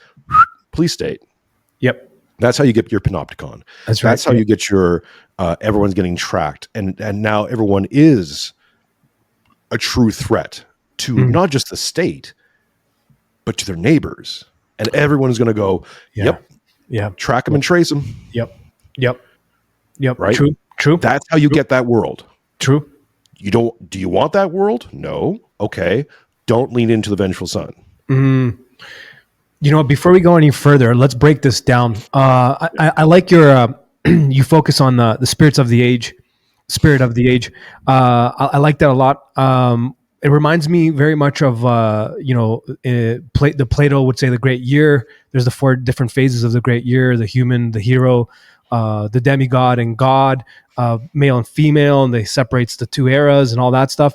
police state. Yep. That's how you get your panopticon. That's right. That's how you get your everyone's getting tracked, and now everyone is a true threat to not just the state, but to their neighbors, and everyone's going to go, yep, track them and trace them. Yep. Right. True. That's how you get that world. True. Do you want that world? No. Okay. Don't lean into the vengeful son. You know, before we go any further, let's break this down. I like your you focus on the spirits of the age, spirit of the age. I like that a lot. It reminds me very much of the Plato would say the great year. There's the 4 different phases of the great year: the human, the hero, the demigod, and God, male and female, and they separates the 2 eras and all that stuff.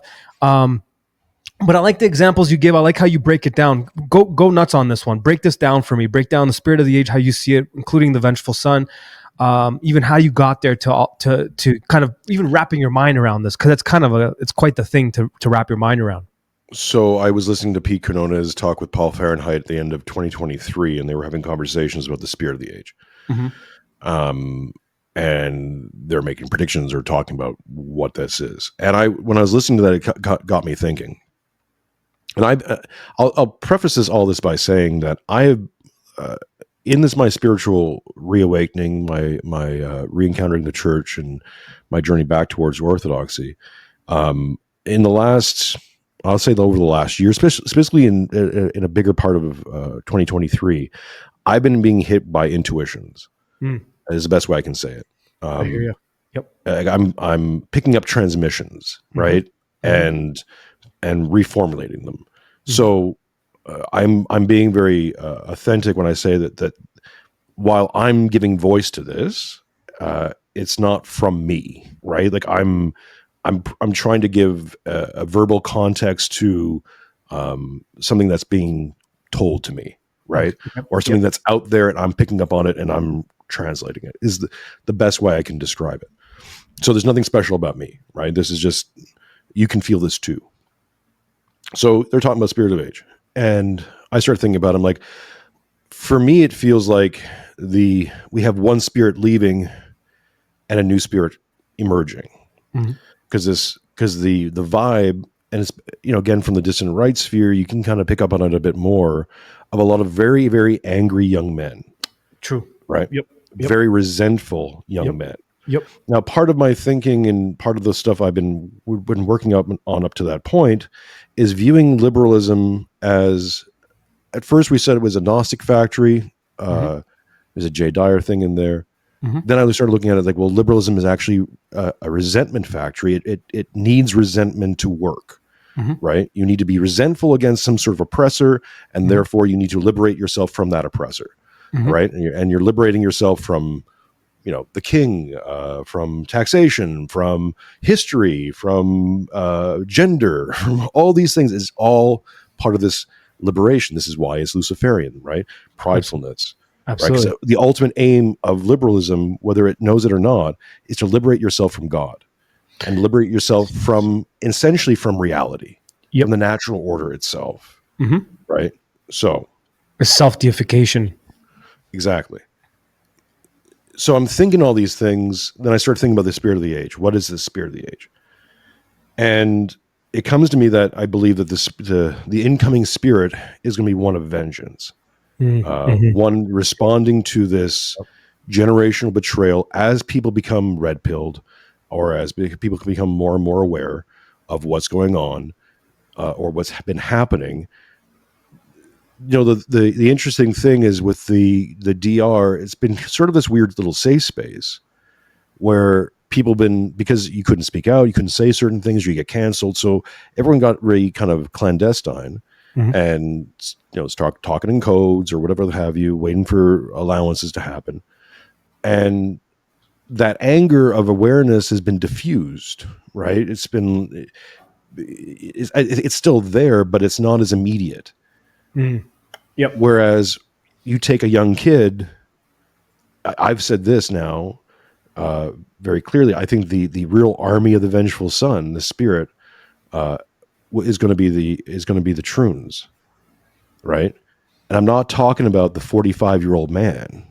But I like the examples you give. I like how you break it down. Go nuts on this one. Break this down for me. Break down the spirit of the age, how you see it, including the vengeful son, even how you got there to kind of even wrapping your mind around this, because it's quite the thing to wrap your mind around. So I was listening to Pete Carnona's talk with Paul Fahrenheit at the end of 2023, and they were having conversations about the spirit of the age. And they're making predictions or talking about what this is. And when I was listening to that, it got me thinking. And I'll preface all this by saying that I have, in this my spiritual reawakening, my re-encountering the church, and my journey back towards orthodoxy, in the last, I'll say over the last year, especially in a bigger part of 2023, I've been being hit by intuitions. Is the best way I can say it. I hear you. Yep. I'm picking up transmissions, right, and reformulating them. So I'm being very authentic when I say that while I'm giving voice to this, it's not from me, right? Like I'm trying to give a verbal context to something that's being told to me, right? Or something that's out there and I'm picking up on it and I'm translating it, is the best way I can describe it. So there's nothing special about me, right? This is just, you can feel this too. So they're talking about spirit of age. And I started thinking about it. I'm like, for me, it feels like we have one spirit leaving and a new spirit emerging. Because the vibe, and it's, again, from the distant right sphere, you can kind of pick up on it a bit more, of a lot of very, very angry young men. True. Right? Yep. Very resentful young men. Yep. Now, part of my thinking and part of the stuff we've been working on up to that point is viewing liberalism as, at first we said it was a Gnostic factory. There's a Jay Dyer thing in there. Then I started looking at it like, well, liberalism is actually a resentment factory. It needs resentment to work, right? You need to be resentful against some sort of oppressor, and therefore you need to liberate yourself from that oppressor, right? And you're liberating yourself from, the king, from taxation, from history, from gender, from all these things is all part of this liberation. This is why it's Luciferian, right? Pridefulness. Absolutely. Right? The ultimate aim of liberalism, whether it knows it or not, is to liberate yourself from God and liberate yourself essentially from reality, from the natural order itself. Right? So. It's self-deification. Exactly. So I'm thinking all these things. Then I start thinking about the spirit of the age. What is the spirit of the age? And it comes to me that I believe that the incoming spirit is going to be one of vengeance. One responding to this generational betrayal as people become red-pilled, or as people become more and more aware of what's going on, or what's been happening. The interesting thing is with the DR, it's been sort of this weird little safe space where people because you couldn't speak out, you couldn't say certain things, or you get canceled. So everyone got really kind of clandestine. And start talking in codes or whatever have you, waiting for allowances to happen. And that anger of awareness has been diffused, right? It's still there, but it's not as immediate. Yep. Whereas you take a young kid, I've said this now very clearly. I think the real army of the vengeful son, the spirit, is going to be the troons, right? And I'm not talking about the 45-year-old man.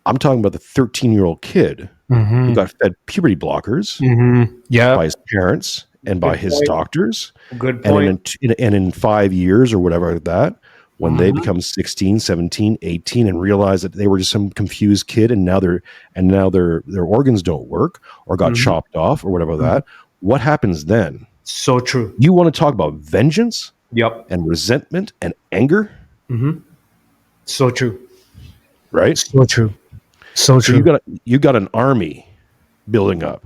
I'm talking about the 13-year-old kid who got fed puberty blockers by his parents and by his doctors. Good point. And in 5 years or whatever like that, when they become 16, 17, 18 and realize that they were just some confused kid and now their organs don't work or got chopped off or whatever that, what happens then? So true. You want to talk about vengeance? Yep. And resentment and anger? So true. Right? So true. So true. So you got an army building up.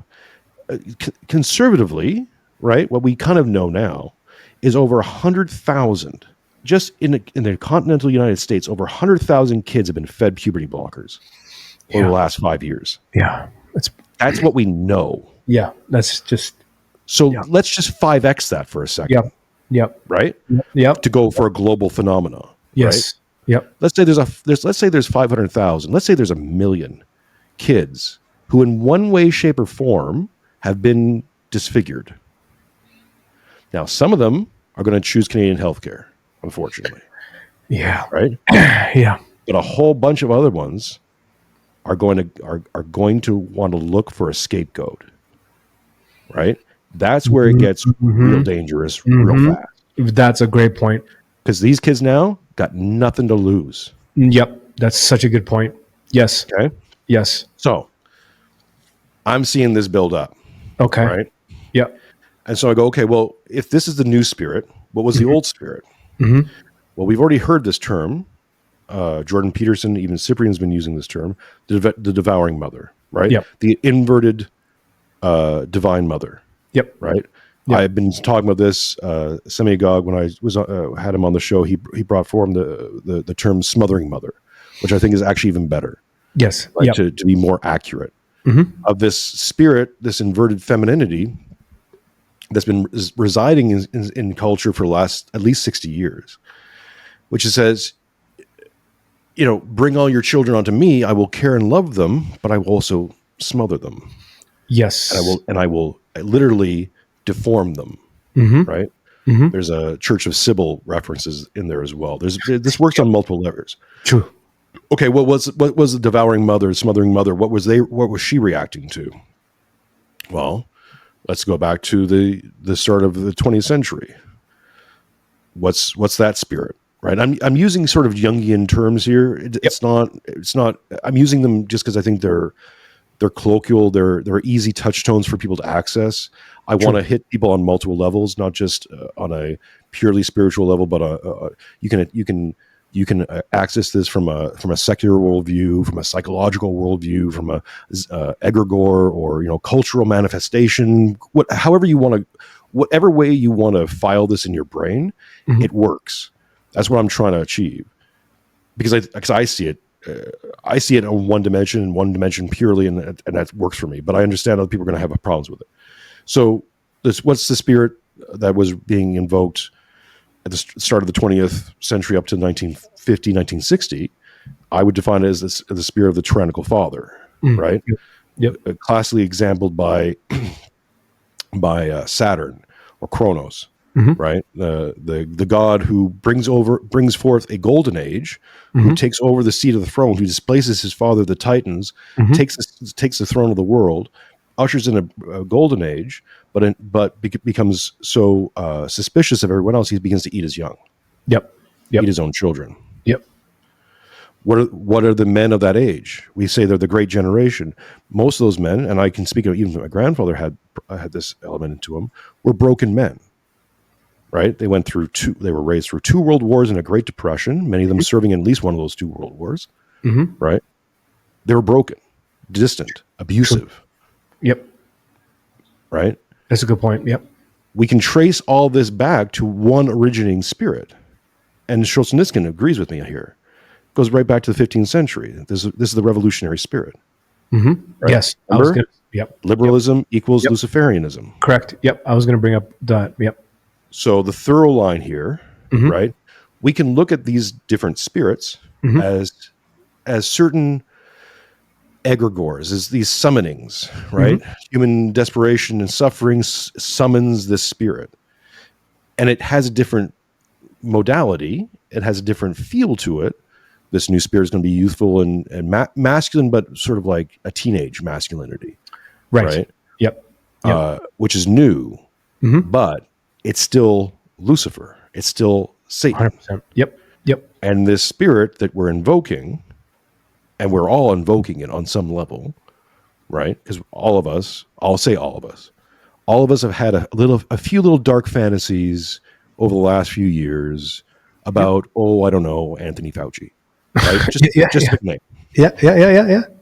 Conservatively, right? What we kind of know now is over 100,000, just in the continental United States, over 100,000 kids have been fed puberty blockers over the last 5 years. Yeah. That's what we know. Yeah. That's just... So let's just 5x that for a second. Yep. Right? Yep. To go for a global phenomena. Yes. Right? Yep. Let's say there's 500,000. Let's say there's 1 million kids who in one way, shape, or form have been disfigured. Now, some of them are going to choose Canadian healthcare, unfortunately. Yeah. Right? Yeah. But a whole bunch of other ones are going to want to look for a scapegoat. Right? That's where it gets real dangerous real fast. That's a great point. Because these kids now got nothing to lose. Yep. That's such a good point. Yes. Okay. Yes. So I'm seeing this build up. Okay. Right. Yep. And so I go, okay, well, if this is the new spirit, what was the old spirit? Well, we've already heard this term. Jordan Peterson, even Cyprian's been using this term, the devouring mother, right? Yep. The inverted divine mother. Yep. Right. Yep. I've been talking about this. Semigog, when I was had him on the show, he brought forward the term smothering mother, which I think is actually even better. Yes. Right? Yep. To be more accurate of this spirit, this inverted femininity that's been residing in culture for the last at least 60 years, which says, bring all your children onto me. I will care and love them, but I will also smother them. Yes. And I will literally deform them. Right. There's a Church of Sybil references in there as well. This works on multiple levels. True. Okay. What was the devouring mother, smothering mother? What was she reacting to? Well, let's go back to the start of the 20th century. What's that spirit? Right. I'm using sort of Jungian terms here. It's not, I'm using them just because I think they're colloquial. They're easy touchstones for people to access. I want to hit people on multiple levels, not just on a purely spiritual level, but you can access this from a secular worldview, from a psychological worldview, from a egregore or cultural manifestation. Whatever way you want to file this in your brain, it works. That's what I'm trying to achieve, because I see it. I see it on one dimension purely, and that works for me. But I understand other people are going to have problems with it. So, what's the spirit that was being invoked at the start of the 20th century up to 1950, 1960? I would define it as the spirit of the tyrannical father, right? Yep. Classically exampled by Saturn or Kronos. Right, the god who brings forth a golden age, who takes over the seat of the throne, who displaces his father, the Titans, takes the throne of the world, ushers in a golden age, but becomes so suspicious of everyone else, he begins to eat his young. Yep. Eat his own children. Yep. What are the men of that age? We say they're the great generation. Most of those men, and I can speak of even my grandfather had this element into him, were broken men. Right, they were raised through 2 world wars and a Great Depression. Many of them serving in at least one of those 2 world wars. Right, they were broken, distant, abusive. Yep. Right, that's a good point. Yep. We can trace all this back to one originating spirit, and Solzhenitsyn agrees with me here. It goes right back to the 15th century. This is the revolutionary spirit. Right? Yes. Remember? Yep. Liberalism equals Yep. Luciferianism. Correct. Yep. I was going to bring up that. Yep. So the thorough line here, Mm-hmm. right? We can look at these different spirits as certain egregores, as these summonings, right? Human desperation and suffering summons this spirit. And it has a different modality. It has a different feel to it. This new spirit is going to be youthful and masculine, but sort of like a teenage masculinity. Right? Yep. Which is new, but it's still Lucifer. It's still Satan. 100%. Yep. And this spirit that we're invoking, and we're all invoking it on some level, right? Because all of us, I'll say all of us have had a few little dark fantasies over the last few years about, I don't know, Anthony Fauci, right? Just pick a name. Yeah.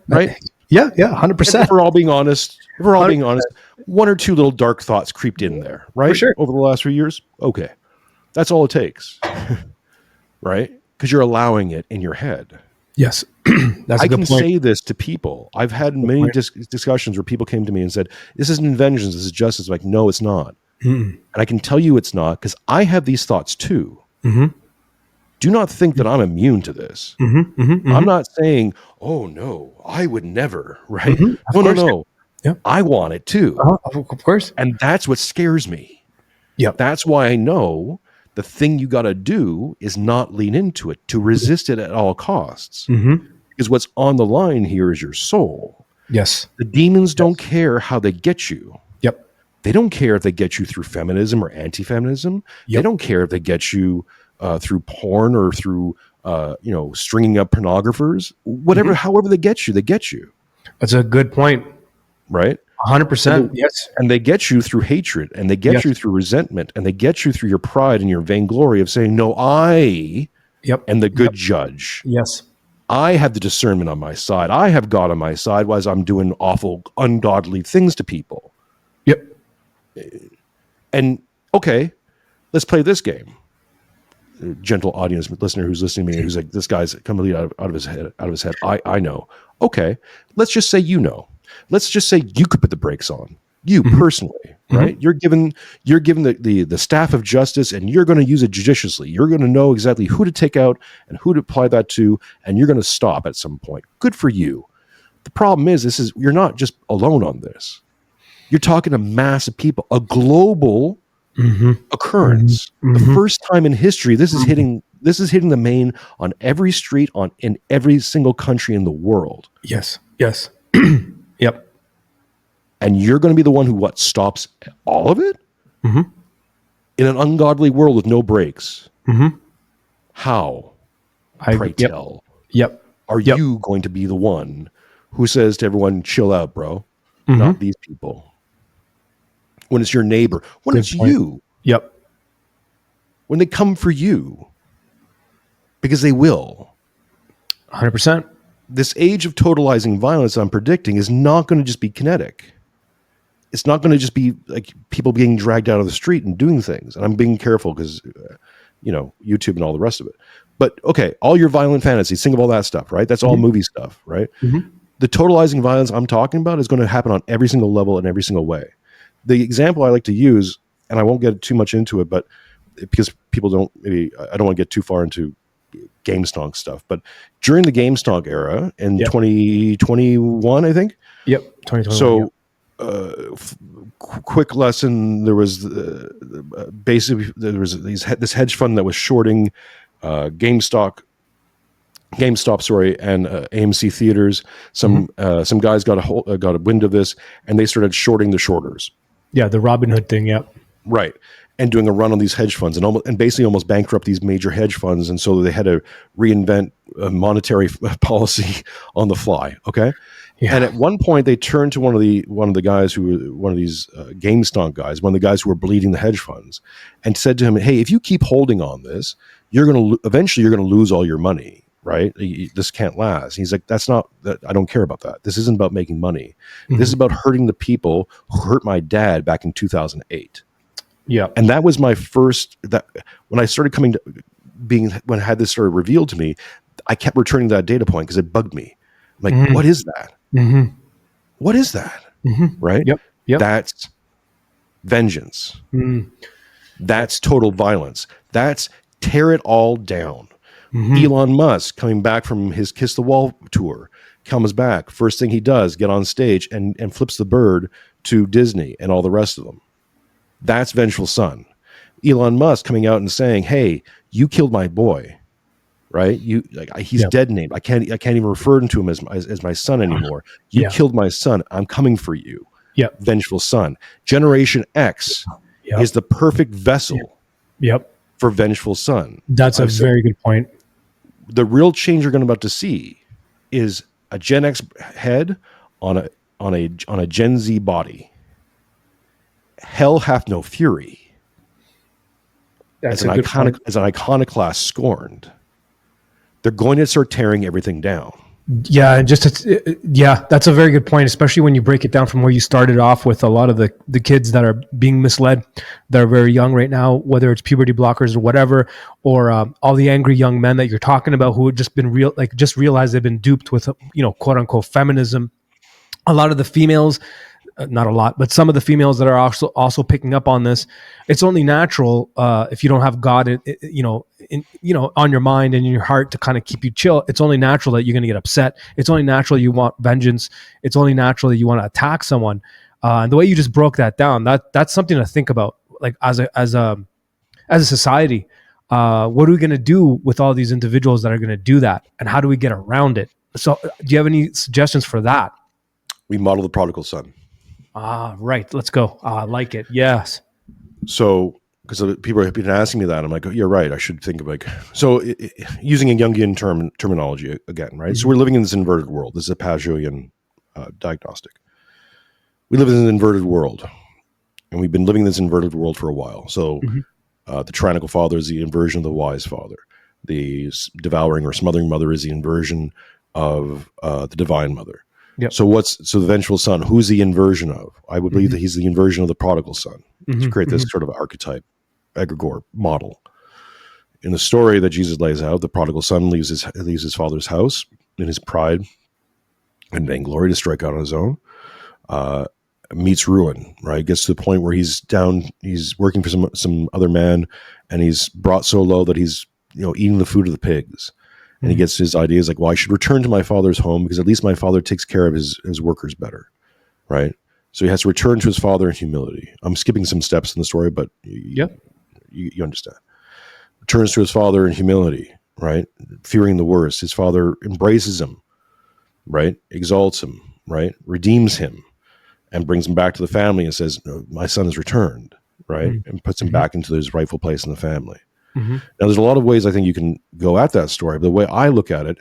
Right? Yeah. 100%. If we're all being honest, one or two little dark thoughts creeped in there, right? For sure. Over the last few years. Okay. That's all it takes. Right? Because you're allowing it in your head. Yes. That's I a good can point. say this to people. I've had many discussions where people came to me and said, this isn't vengeance, this is justice. I'm like, no, it's not. And I can tell you it's not, because I have these thoughts too. Do not think that I'm immune to this. I'm not saying, oh no, I would never, right? No. Yeah. I want it too. Of course. And that's what scares me. Yep. That's why I know the thing you got to do is not lean into it, to resist it at all costs. Because what's on the line here is your soul. Yes. The demons don't care how they get you. Yep. They don't care if they get you through feminism or anti-feminism. They don't care if they get you through porn or through stringing up pornographers. Whatever, however they get you. That's a good point. Right? 100%. Yes. And they get you through hatred, and they get you through resentment, and they get you through your pride and your vainglory of saying, no, I am the good judge. Yes. I have the discernment on my side. I have God on my side while I'm doing awful, ungodly things to people. Yep. And okay, let's play this game. Gentle audience listener who's listening to me, who's like, this guy's completely out of his head. I know. Okay, let's just say Let's just say you could put the brakes on. You personally, right? You're given the staff of justice, and you're going to use it judiciously. You're going to know exactly who to take out and who to apply that to, and you're going to stop at some point. Good for you. The problem is you're not just alone on this. You're talking to massive people, a global occurrence. The first time in history, this is hitting the main on every street in every single country in the world. Yes. Yep. And you're going to be the one who stops all of it? In an ungodly world with no brakes. How? Pray tell. Yep. Are you going to be the one who says to everyone, chill out, bro? Not these people. When it's your neighbor. When it's you. Yep. When they come for you. Because they will. 100%. This age of totalizing violence I'm predicting is not going to just be kinetic. It's not going to just be like people being dragged out of the street and doing things. And I'm being careful because, YouTube and all the rest of it. But okay, all your violent fantasies, think of all that stuff, right? That's all movie stuff, right? The totalizing violence I'm talking about is going to happen on every single level and every single way. The example I like to use, and I won't get too much into it, but because people I don't want to get too far into GameStonk stuff, but during the GameStonk era in 2021, I think. Yep, 2021. So, quick lesson: there was basically this hedge fund that was shorting GameStop, and AMC theaters. Some guys got a wind of this, and they started shorting the shorters. Yeah, the Robin Hood thing. Yep. Right. And doing a run on these hedge funds and basically almost bankrupt these major hedge funds. And so they had to reinvent a monetary policy on the fly. Okay. Yeah. And at one point they turned to one of these GameStonk guys, one of the guys who were bleeding the hedge funds, and said to him, hey, if you keep holding on this, eventually you're going to lose all your money. Right. This can't last. He's like, I don't care about that. This isn't about making money. This is about hurting the people who hurt my dad back in 2008. Yeah. And that was my first, when I started when I had this revealed to me, I kept returning that data point because it bugged me. I'm like, what is that? What is that? Right? Yep. That's vengeance. Mm. That's total violence. That's tear it all down. Elon Musk coming back from his Kiss the Wall tour, comes back. First thing he does, get on stage and flips the bird to Disney and all the rest of them. That's Vengeful Son. Elon Musk coming out and saying, "Hey, you killed my boy." Right? He's dead named. I can't even refer to him as my son anymore. You killed my son. I'm coming for you. Yep. Vengeful Son. Generation X is the perfect vessel for Vengeful Son. That's a very good point. The real change you're about to see is a Gen X head on a Gen Z body. Hell hath no fury. As an iconoclast scorned. They're going to start tearing everything down. Yeah, that's a very good point, especially when you break it down from where you started off with a lot of the kids that are being misled, that are very young right now, whether it's puberty blockers or whatever, or all the angry young men that you're talking about who have just been just realized they've been duped with, quote unquote feminism. A lot of the females, not a lot, but some of the females that are also picking up on this, it's only natural if you don't have God, on your mind and in your heart to kind of keep you chill. It's only natural that you're going to get upset. It's only natural you want vengeance. It's only natural that you want to attack someone. And the way you just broke that down, that's something to think about. Like as a society, what are we going to do with all these individuals that are going to do that, and how do we get around it? So, do you have any suggestions for that? We model the prodigal son. Right. Let's go. I like it. Yes. So, because people have been asking me that, I'm like, oh, you're right. I should think of using a Jungian terminology again, right? So we're living in this inverted world. This is a Pageauian diagnostic. We live in an inverted world, and we've been living in this inverted world for a while. So the tyrannical father is the inversion of the wise father. The devouring or smothering mother is the inversion of the divine mother. Yep. So the vengeful son? Who's the inversion of? I would believe that he's the inversion of the prodigal son. To create this sort of archetype, egregore model. In the story that Jesus lays out, the prodigal son leaves his father's house in his pride and vainglory to strike out on his own. Meets ruin. Right, gets to the point where he's down. He's working for some other man, and he's brought so low that he's eating the food of the pigs. And he gets his ideas like, well, I should return to my father's home because at least my father takes care of his workers better, right? So he has to return to his father in humility. I'm skipping some steps in the story, but you understand. Returns to his father in humility, right? Fearing the worst. His father embraces him, right? Exalts him, right? Redeems him and brings him back to the family and says, no, my son is returned, right? And puts him back into his rightful place in the family. Now, there's a lot of ways I think you can go at that story, but the way I look at it,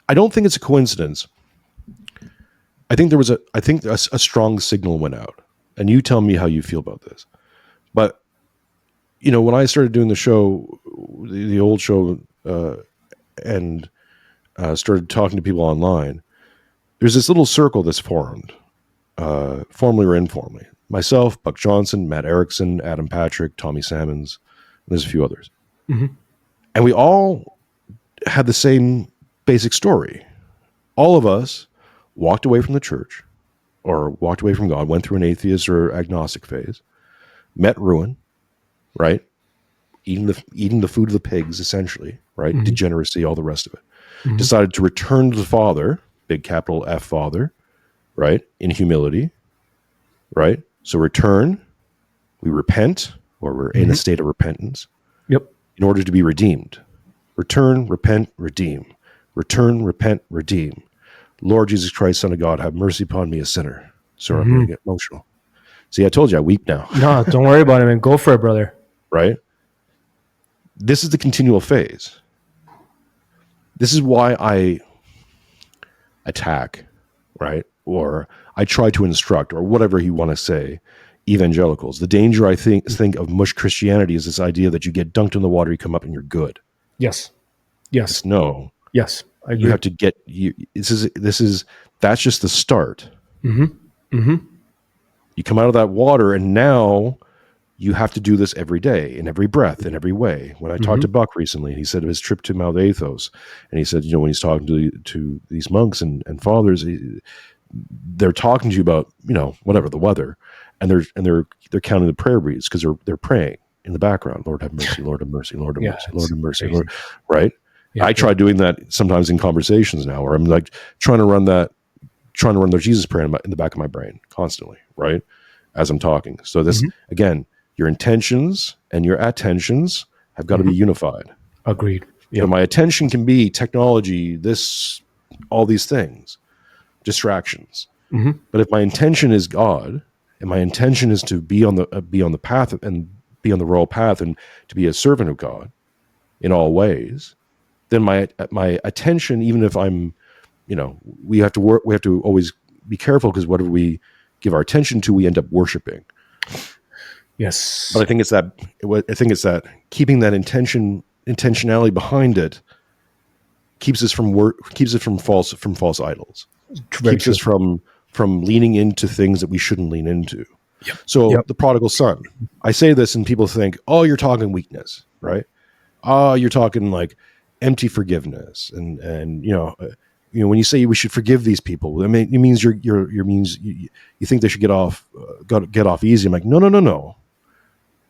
I don't think it's a coincidence. I think a strong signal went out, and you tell me how you feel about this. But when I started doing the show, the old show, and started talking to people online, there's this little circle that's formed, formally or informally. Myself, Buck Johnson, Matt Erickson, Adam Patrick, Tommy Salmons, and there's a few others. And we all had the same basic story. All of us walked away from the church or walked away from God, went through an atheist or agnostic phase, met ruin, right? Eating the food of the pigs, essentially, right? Degeneracy, all the rest of it. Decided to return to the Father, big capital F Father, right? In humility, right? So return, we repent, or we're in a state of repentance. Yep. In order to be redeemed. Return, repent, redeem. Return, repent, redeem. Lord Jesus Christ, Son of God, have mercy upon me, a sinner. Sorry, I'm going to get emotional. See, I told you, I weep now. No, don't worry about it, man. Go for it, brother. Right? This is the continual phase. This is why I attack, right? Or I try to instruct, or whatever you want to say, evangelicals. The danger, I think of mush Christianity is this idea that you get dunked in the water, you come up and you're good. Yes. No. Yes. I agree. You have to get that's just the start. You come out of that water, and now you have to do this every day, in every breath, in every way. When I talked to Buck recently, he said of his trip to Mount Athos, and he said, when he's talking to these monks and fathers, they're talking to you about, whatever the weather, and they're counting the prayer beads because they're praying in the background. Lord have mercy, Lord have mercy, Lord have mercy, Lord have mercy, Lord. Right? Yeah, I try doing that sometimes in conversations now, where I'm like trying to run the Jesus prayer in the back of my brain constantly, right, as I'm talking. So this again. Your intentions and your attentions have got to be unified. Agreed. Yep. So my attention can be technology, all these things, distractions. But if my intention is God, and my intention is to be on the path and be on the royal path and to be a servant of God in all ways, then my attention, even if I'm, we have to always be careful, because whatever we give our attention to, we end up worshiping. Yes, but I think it's that keeping that intentionality behind it keeps us from false idols. Keeps us from leaning into things that we shouldn't lean into. Yep. So the prodigal son. I say this and people think, "Oh, you're talking weakness, right? Oh, you're talking like empty forgiveness." And when you say we should forgive these people, I mean, it means you think they should get off easy. I'm like, no.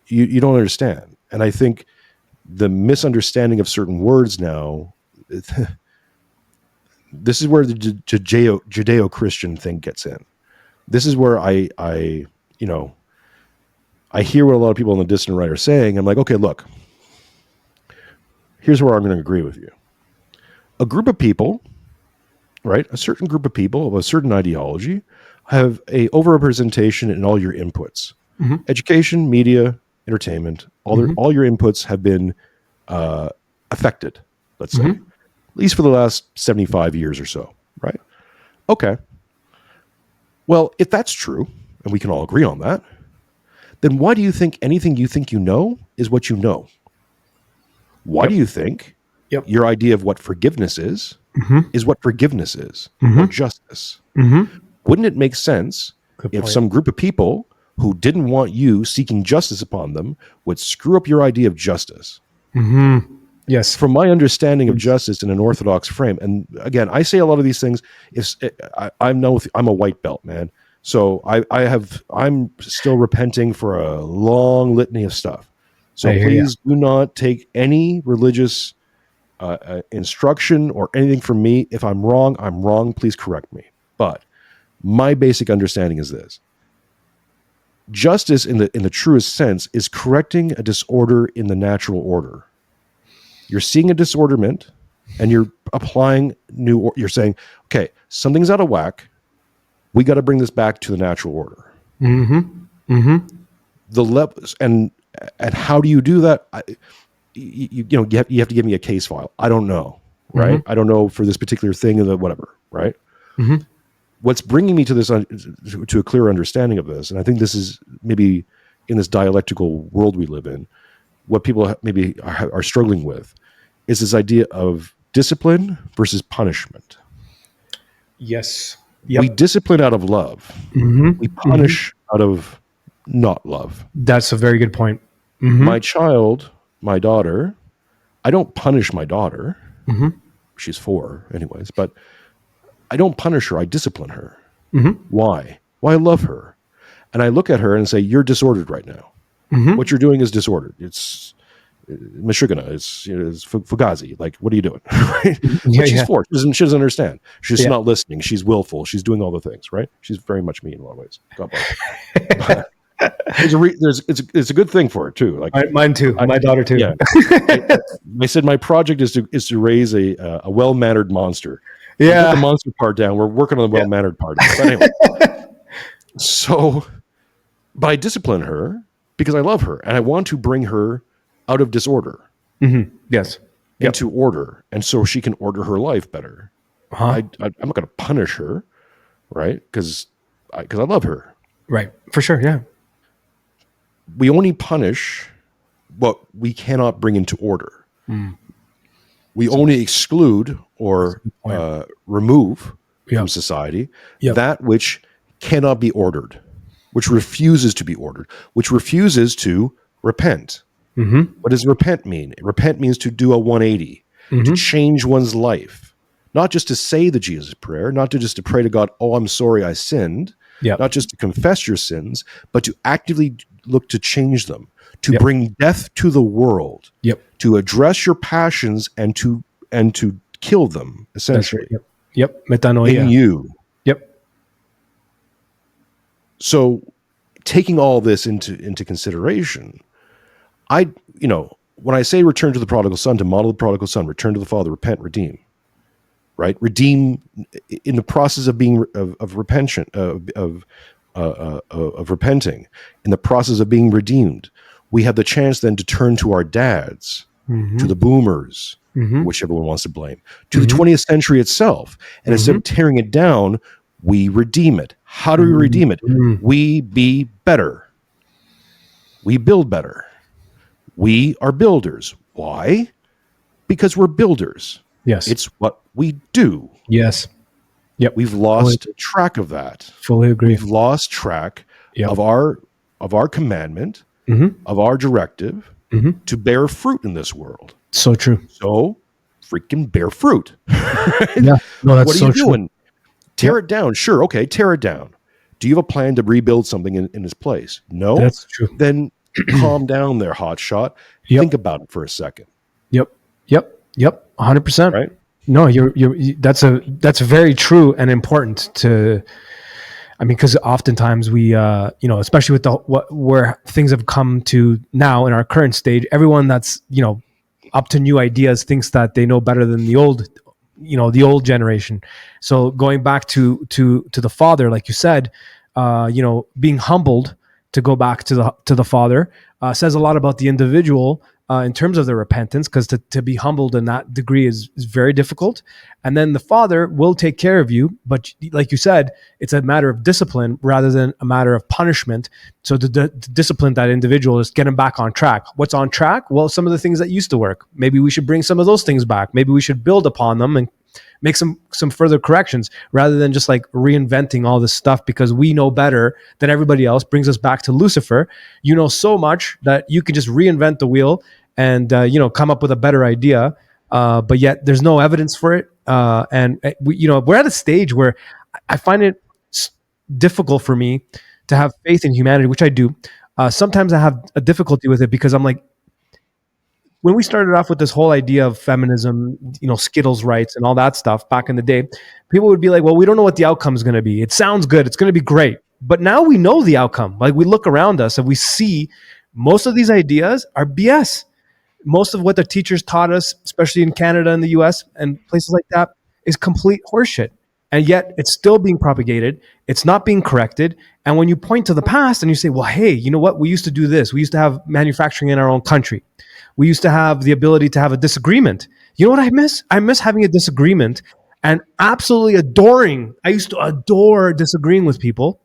You don't understand. And I think the misunderstanding of certain words now, this is where the Judeo-Christian thing gets in. This is where I hear what a lot of people on the distant right are saying. I'm like, okay, look, here's where I'm going to agree with you. A group of people, right? A certain group of people of a certain ideology have a overrepresentation in all your inputs. Education, media, entertainment, all your inputs have been affected, let's say, at least for the last 75 years or so, right? Okay. Well, if that's true, and we can all agree on that, then why do you think anything you think you know is what you know? Why do you think your idea of what forgiveness is what forgiveness is, or justice? Wouldn't it make sense if some group of people who didn't want you seeking justice upon them would screw up your idea of justice? Yes. From my understanding of justice in an orthodox frame, and again, I say a lot of these things. I'm a white belt, man. So I'm still repenting for a long litany of stuff. So please do not take any religious instruction or anything from me. If I'm wrong. Please correct me. But my basic understanding is this: justice in the truest sense is correcting a disorder in the natural order. You're seeing a disorderment and you're applying you're saying, okay, something's out of whack. We got to bring this back to the natural order. The levels and how do you do that? You have to give me a case file. I don't know, right? I don't know for this particular thing or whatever, right? What's bringing me to this to a clear understanding of this, and I think this is maybe in this dialectical world we live in, what people maybe are struggling with, is this idea of discipline versus punishment. Yes. We discipline out of love. We punish out of not love. That's a very good point. My child, my daughter, I don't punish my daughter. She's 4 anyways, but I don't punish her. I discipline her. Why? Well, I love her. And I look at her and say, you're disordered right now. What you're doing is disordered. It's Mashugana. It's Fugazi. Like, what are you doing? Right? But she's 4. She doesn't understand. She's not listening. She's willful. She's doing all the things, right? She's very much me in a lot of ways. God bless her. It's a good thing for her too. Like mine too. My daughter too. Yeah. I said my project is to raise a well-mannered monster. Yeah. Get the monster part down. We're working on the well-mannered part. But anyway, but I discipline her because I love her and I want to bring her out of disorder. Yes. Into order, and so she can order her life better. I'm not going to punish her, right? Because I love her. Right. For sure. Yeah. We only punish what we cannot bring into order. We only exclude or remove from society that which cannot be ordered. which refuses to be ordered, which refuses to repent. What does repent mean? Repent means to do a 180, to change one's life, not just to say the Jesus prayer, not to just to pray to God, oh, I'm sorry I sinned, not just to confess your sins, but to actively look to change them, to bring death to the world, to address your passions and to kill them, essentially. Metanoia. In you. So taking all this into consideration, when I say return to the prodigal son, to model the prodigal son, return to the Father, repent, redeem, right? Redeem in the process of being of repenting, in the process of being redeemed. We have the chance then to turn to our dads, to the boomers, which everyone wants to blame, to the 20th century itself. And instead of tearing it down, we redeem it. How do we redeem it? We be better. We build better. We are builders. Why? Because we're builders. Yes. It's what we do. Yes. We've lost track of that. Fully agree. We've lost track of our commandment, of our directive to bear fruit in this world. So true. So freaking bear fruit. Yeah. No, that's what are you doing? Tear it down. Sure. Okay. Tear it down. Do you have a plan to rebuild something in its place? No. That's true. Then calm down there, hotshot. Think about it for a second. 100%. Right? No, that's very true and important to. I mean, because oftentimes we, especially with where things have come to now in our current stage, everyone that's up to new ideas thinks that they know better than the old generation. So going back to the Father, like you said, being humbled to go back to the Father says a lot about the individual in terms of their repentance, because to be humbled in that degree is very difficult. And then the Father will take care of you, but like you said, it's a matter of discipline rather than a matter of punishment. So to discipline that individual is get him back on track. What's on track? Well, some of the things that used to work. Maybe we should bring some of those things back. Maybe we should build upon them and make some further corrections rather than just like reinventing all this stuff because we know better than everybody else. Brings us back to Lucifer. You know so much that you can just reinvent the wheel and come up with a better idea, but yet there's no evidence for it. And we're at a stage where I find it difficult for me to have faith in humanity, which I do. Sometimes I have a difficulty with it because I'm like, when we started off with this whole idea of feminism, Skittles rights and all that stuff back in the day, people would be like, well, we don't know what the outcome is going to be. It sounds good. It's going to be great. But now we know the outcome. Like we look around us and we see most of these ideas are BS. Most of what the teachers taught us, especially in Canada and the US and places like that, is complete horseshit. And yet it's still being propagated. It's not being corrected. And when you point to the past and you say, well, hey, you know what? We used to do this. We used to have manufacturing in our own country. We used to have the ability to have a disagreement. You know what I miss? I miss having a disagreement and absolutely adoring. I used to adore disagreeing with people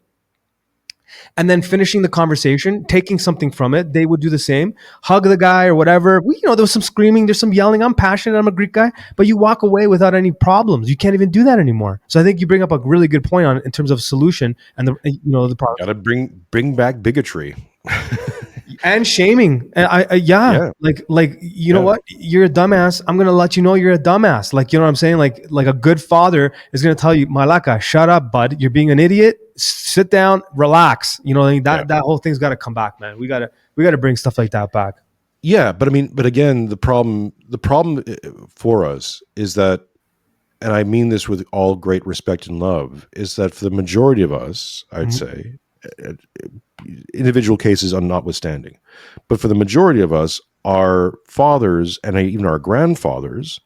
and then finishing the conversation, taking something from it. They would do the same, hug the guy or whatever. There was some screaming, there's some yelling. I'm passionate. I'm a Greek guy, but you walk away without any problems. You can't even do that anymore. So I think you bring up a really good point in terms of solution and the problem. Got to bring back bigotry. And shaming. And know what? You're a dumbass. I'm going to let you know you're a dumbass. Like, you know what I'm saying? Like a good father is going to tell you, Malaka, shut up, bud. You're being an idiot. Sit down, relax. That whole thing's got to come back, man. We got to bring stuff like that back. Yeah. But again, the problem for us is that, and I mean this with all great respect and love, is that for the majority of us, I'd say, individual cases are notwithstanding, but for the majority of us, our fathers and even our grandfathers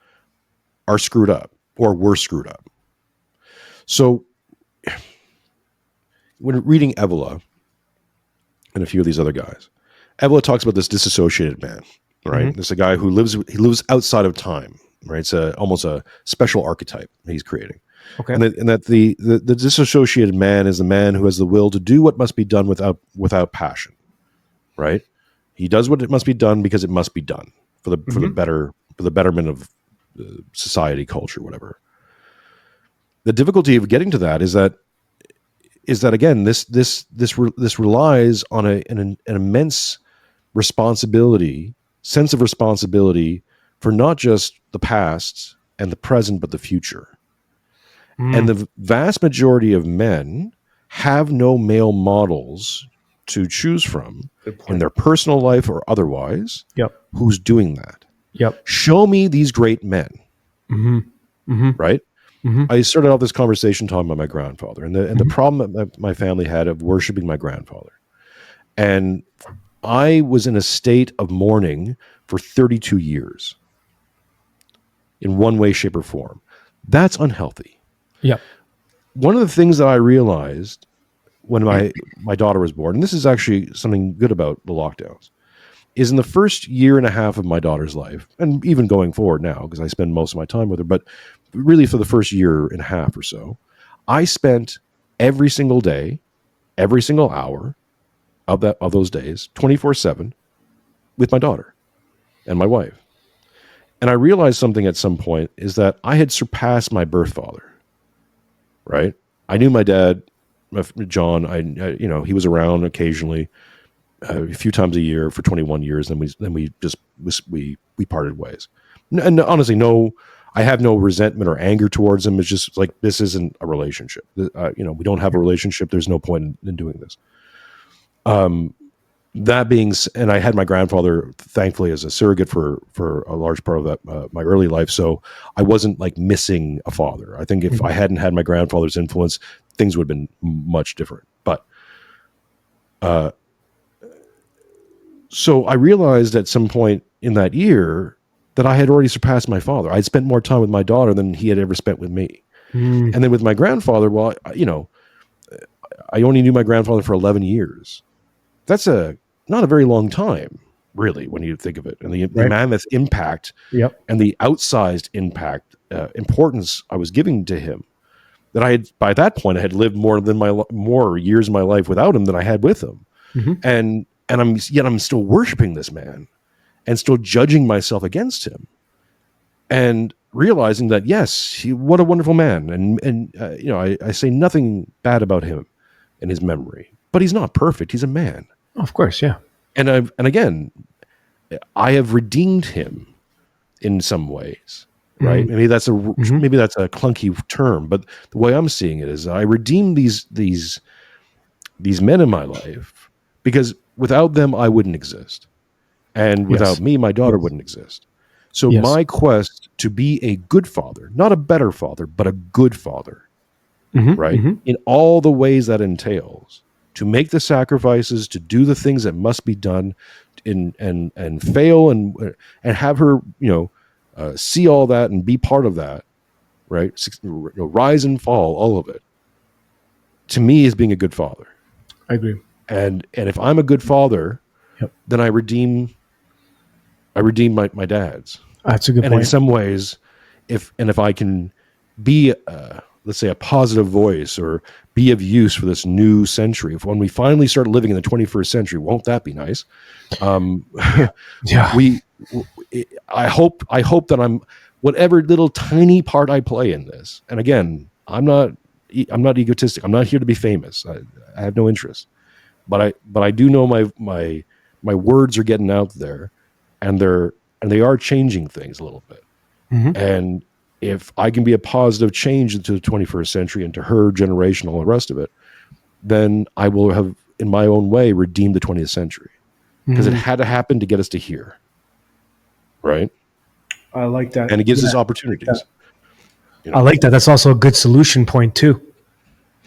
are screwed up or were screwed up. So when reading Evola and a few of these other guys, Evola talks about this disassociated man, right? Mm-hmm. This is a guy who lives outside of time, right? It's almost a special archetype he's creating. Okay. And that the disassociated man is the man who has the will to do what must be done without passion, right? He does what it must be done because it must be done for the betterment of society, culture, whatever. The difficulty of getting to that is that is that again, this relies on an immense responsibility, sense of responsibility for not just the past and the present, but the future. And the vast majority of men have no male models to choose from in their personal life or otherwise. Yep. Who's doing that? Yep. Show me these great men. Right? I started off this conversation talking about my grandfather and the problem that my family had of worshiping my grandfather. And I was in a state of mourning for 32 years in one way, shape, or form. That's unhealthy. Yeah. One of the things that I realized when my daughter was born, and this is actually something good about the lockdowns, is in the first year and a half of my daughter's life, and even going forward now, because I spend most of my time with her, but really for the first year and a half or so, I spent every single day, every single hour of those days, 24/7, with my daughter and my wife. And I realized something at some point is that I had surpassed my birth father. Right? I knew my dad, John. I he was around occasionally, a few times a year for 21 years. Then we parted ways. And honestly, I have no resentment or anger towards him. It's just like, this isn't a relationship. We don't have a relationship. There's no point in doing this. That being, and I had my grandfather, thankfully, as a surrogate for a large part of that my early life, so I wasn't like missing a father. I think if I hadn't had my grandfather's influence, things would have been much different. But so I realized at some point in that year that I had already surpassed my father. I'd spent more time with my daughter than he had ever spent with me. And then with my grandfather, well, I only knew my grandfather for 11 years. That's not a very long time, really, when you think of it. And the mammoth impact and the outsized impact, importance I was giving to him, that by that point, I had lived more years of my life without him than I had with him. And I'm still worshiping this man and still judging myself against him and realizing that, yes, what a wonderful man. And I say nothing bad about him and his memory, but he's not perfect. He's a man. Of course, yeah. And again, I have redeemed him in some ways, right? Maybe that's a clunky term, but the way I'm seeing it is I redeemed these men in my life because without them I wouldn't exist, and without me my daughter wouldn't exist. So my quest to be a good father, not a better father, but a good father, right? In all the ways that entails. To make the sacrifices, to do the things that must be done, and fail and have her, see all that and be part of that, right? Rise and fall, all of it. To me, is being a good father. I agree. And if I'm a good father, then I redeem my dad's. That's a good point. And in some ways, if I can be let's say a positive voice or be of use for this new century, if when we finally start living in the 21st century, won't that be nice? I hope that I'm whatever little tiny part I play in this. And again, I'm not egotistic. I'm not here to be famous. I have no interest, but I do know my words are getting out there, and they are changing things a little bit. And if I can be a positive change into the 21st century, into her generation, all the rest of it, then I will have, in my own way, redeemed the 20th century. Because it had to happen to get us to here. Right? I like that. And it gives us opportunities. I like that. That's also a good solution point, too.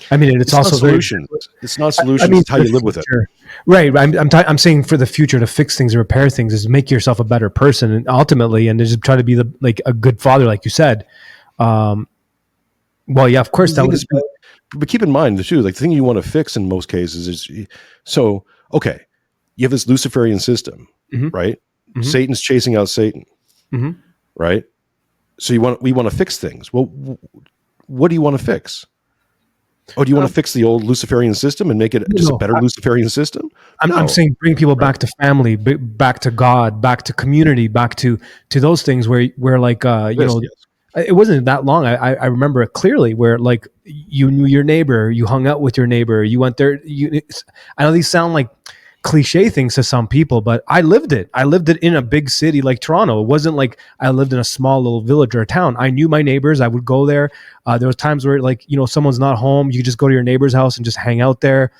I mean, it's also solutions. It's not solutions. It's how you live with it. Right. I'm saying for the future, to fix things, to repair things, is make yourself a better person, and ultimately, and just try to be a good father, like you said. Well, yeah, of course that was. But keep in mind too, like the thing you want to fix in most cases is okay. You have this Luciferian system, right? Satan's chasing out Satan, right? So we want to fix things. Well, what do you want to fix? Oh, do you want to fix the old Luciferian system and make it just a better Luciferian system? I'm saying bring people back to family, back to God, back to community, back to those things where like It wasn't that long. I remember it clearly, where like you knew your neighbor, you hung out with your neighbor, you went there. I know these sound like cliche things to some people, but I lived it. I lived it in a big city like Toronto. It wasn't like I lived in a small little village or a town. I knew my neighbors. I would go there. There was times where, like, someone's not home, you could just go to your neighbor's house and just hang out there.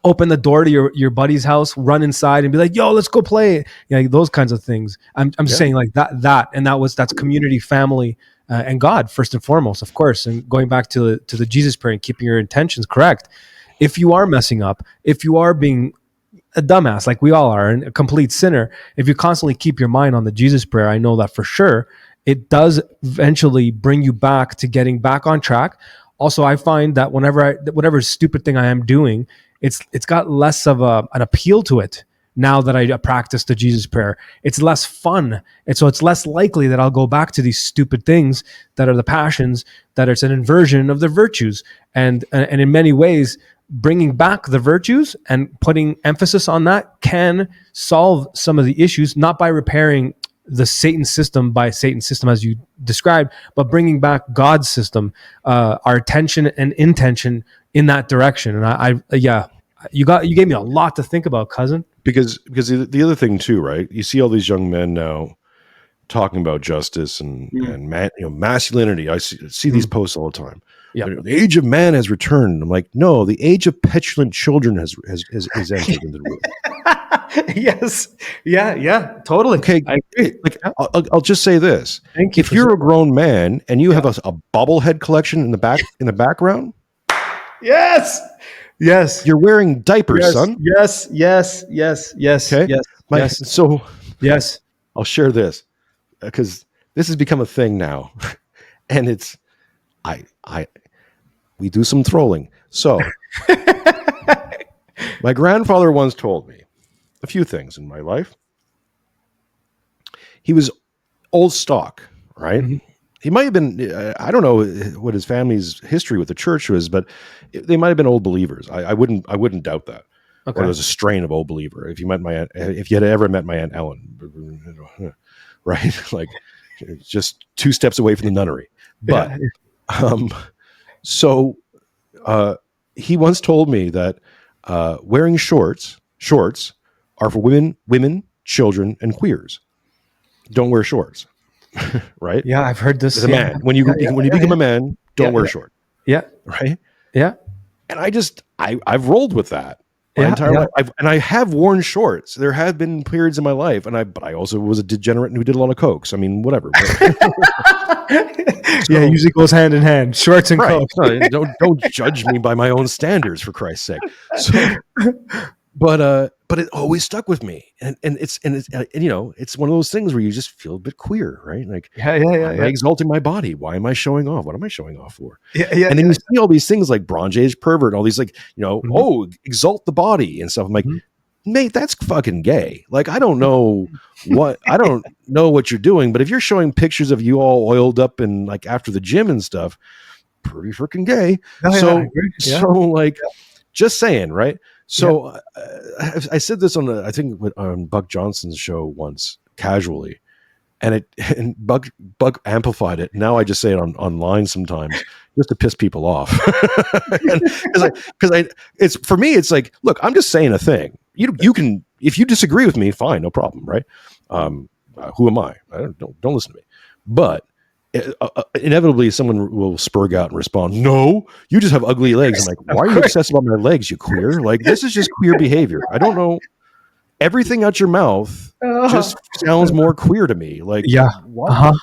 Open the door to your buddy's house, run inside and be like, yo, let's go play. Those kinds of things. I'm saying like that's community, family, and God first and foremost, of course. And going back to the Jesus prayer and keeping your intentions correct. If you are messing up, if you are being a dumbass like we all are and a complete sinner, if you constantly keep your mind on the Jesus prayer, I know that for sure, it does eventually bring you back to getting back on track. Also, I find that whatever stupid thing I am doing, it's got less of an appeal to it now that I practice the Jesus prayer. It's less fun, and so it's less likely that I'll go back to these stupid things that are the passions, that it's an inversion of the virtues. And in many ways, bringing back the virtues and putting emphasis on that can solve some of the issues, not by repairing the Satan system as you described, but bringing back God's system, our attention and intention in that direction. And you gave me a lot to think about, cousin. Because the other thing too, right? You see all these young men now talking about justice and masculinity. I see these posts all the time. Yeah. The age of man has returned. I'm like, no, the age of petulant children has entered into the room. Yes. Yeah. Totally. Okay. I agree. Like, I'll just say this. Thank you. If you're a grown man and you have a bobblehead collection in the background, yes, you're wearing diapers, son. Yes. Okay. Yes. So yes, I'll share this because this has become a thing now, and it's we do some trolling. So my grandfather once told me a few things in my life. He was old stock, right? Mm-hmm. He might have been, I don't know what his family's history with the church was, but they might have been old believers. I wouldn't doubt that. Okay. Or there's a strain of old believer. If you had ever met my Aunt Ellen, right? Like just 2 steps away from the nunnery. But, so he once told me that wearing shorts are for women, children, and queers. Don't wear shorts. Right? Yeah, I've heard this. As a man, when you become a man, don't wear shorts. Yeah. Right? Yeah. And I've rolled with that my entire life. I have worn shorts. There have been periods in my life, but I also was a degenerate who did a lot of coke. So, I mean, whatever. It usually goes hand in hand. Shorts and coke. No, don't judge me by my own standards, for Christ's sake. So, but it always stuck with me, and it's it's one of those things where you just feel a bit queer, right? Like, am I exalting my body? Why am I showing off? What am I showing off for? And then you see all these things like Bronze Age pervert, and all these exalt the body and stuff. I'm like, mate, that's fucking gay. Like, I don't know what you're doing, but if you're showing pictures of you all oiled up and like after the gym and stuff, pretty freaking gay. Just saying, right? So I said this on Buck Johnson's show once, casually, and Buck amplified it. Now I just say it online sometimes just to piss people off. Because it's for me, it's like, look, I'm just saying a thing. You can, if you disagree with me, fine, no problem, right? Who am I? Don't listen to me. But inevitably someone will spurg out and respond, no, you just have ugly legs. I'm like, why are you obsessed about my legs, you queer? Like, this is just queer behavior. I don't know. Everything out your mouth just sounds more queer to me. Like, what?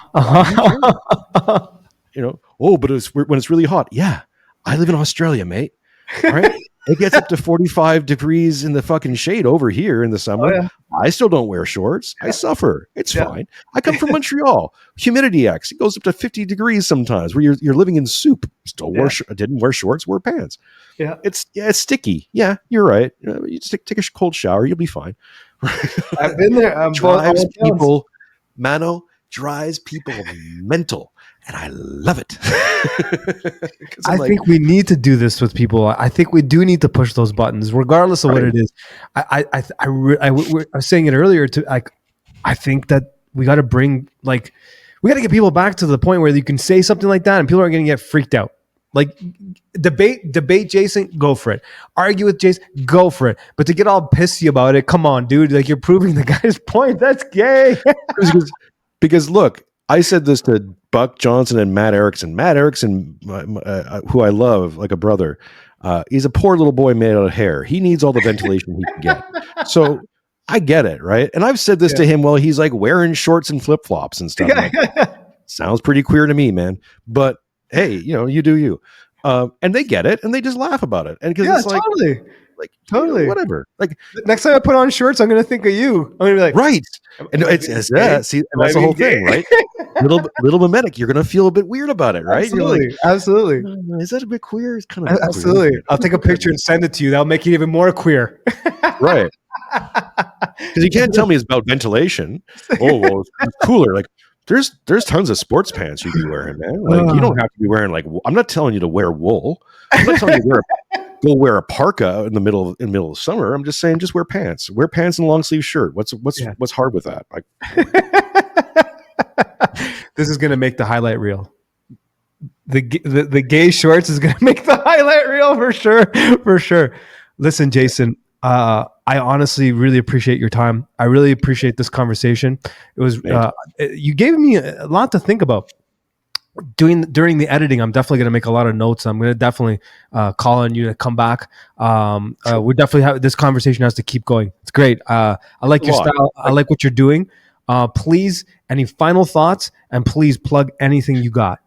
But when it's really hot. Yeah, I live in Australia, mate. All right. It gets up to 45 degrees in the fucking shade over here in the summer. Oh, yeah. I still don't wear shorts. I suffer. It's fine. I come from Montreal. Humidity X. It goes up to 50 degrees sometimes where you're living in soup. Still didn't wear shorts, wear pants. Yeah. It's sticky. Yeah, you're right. You just take a cold shower. You'll be fine. I've been there. Drives people mental. And I love it. I think we need to do this with people. I think we do need to push those buttons, regardless of what it is. I was saying it earlier too. I think that we got to bring, like, We got to get people back to the point where you can say something like that and people aren't going to get freaked out. Like debate Jason, go for it. Argue with Jason, go for it. But to get all pissy about it, come on, dude. Like, you're proving the guy's point. That's gay. because look, I said this to Buck Johnson and Matt Erickson. Matt Erickson, who I love like a brother, he's a poor little boy made out of hair. He needs all the ventilation he can get. So I get it, right? And I've said this to him while he's like wearing shorts and flip flops and stuff. Like, sounds pretty queer to me, man. But hey, you do you. And they get it, and they just laugh about it. And because it's like, totally, whatever. Like, next time I put on shorts, I'm gonna think of you. I'm gonna be like, right. And it's see, and that's the whole thing, right? little mimetic. You're gonna feel a bit weird about it, right? Absolutely, you're like, absolutely. Is that a bit queer? It's kind of absolutely. Queer. I'll take a picture and send it to you. That'll make it even more queer. Right. Because you can't tell me it's about ventilation. Oh, well, it's cooler. Like, there's tons of sports pants you can be wearing, man. Like, you don't have to be wearing I'm not telling you to wear wool. I'm not telling you to go wear a parka in the middle of summer. I'm just saying, just wear pants. Wear pants and a long sleeve shirt. What's hard with that? Like, this is gonna make the highlight reel. The gay shorts is gonna make the highlight reel for sure. Listen, Jason. I honestly really appreciate your time. I really appreciate this conversation. It was you gave me a lot to think about. During the editing, I'm definitely going to make a lot of notes. I'm going to definitely call on you to come back. We definitely have this conversation has to keep going. It's great. I like your style. I like what you're doing. Please, any final thoughts, and please plug anything you got.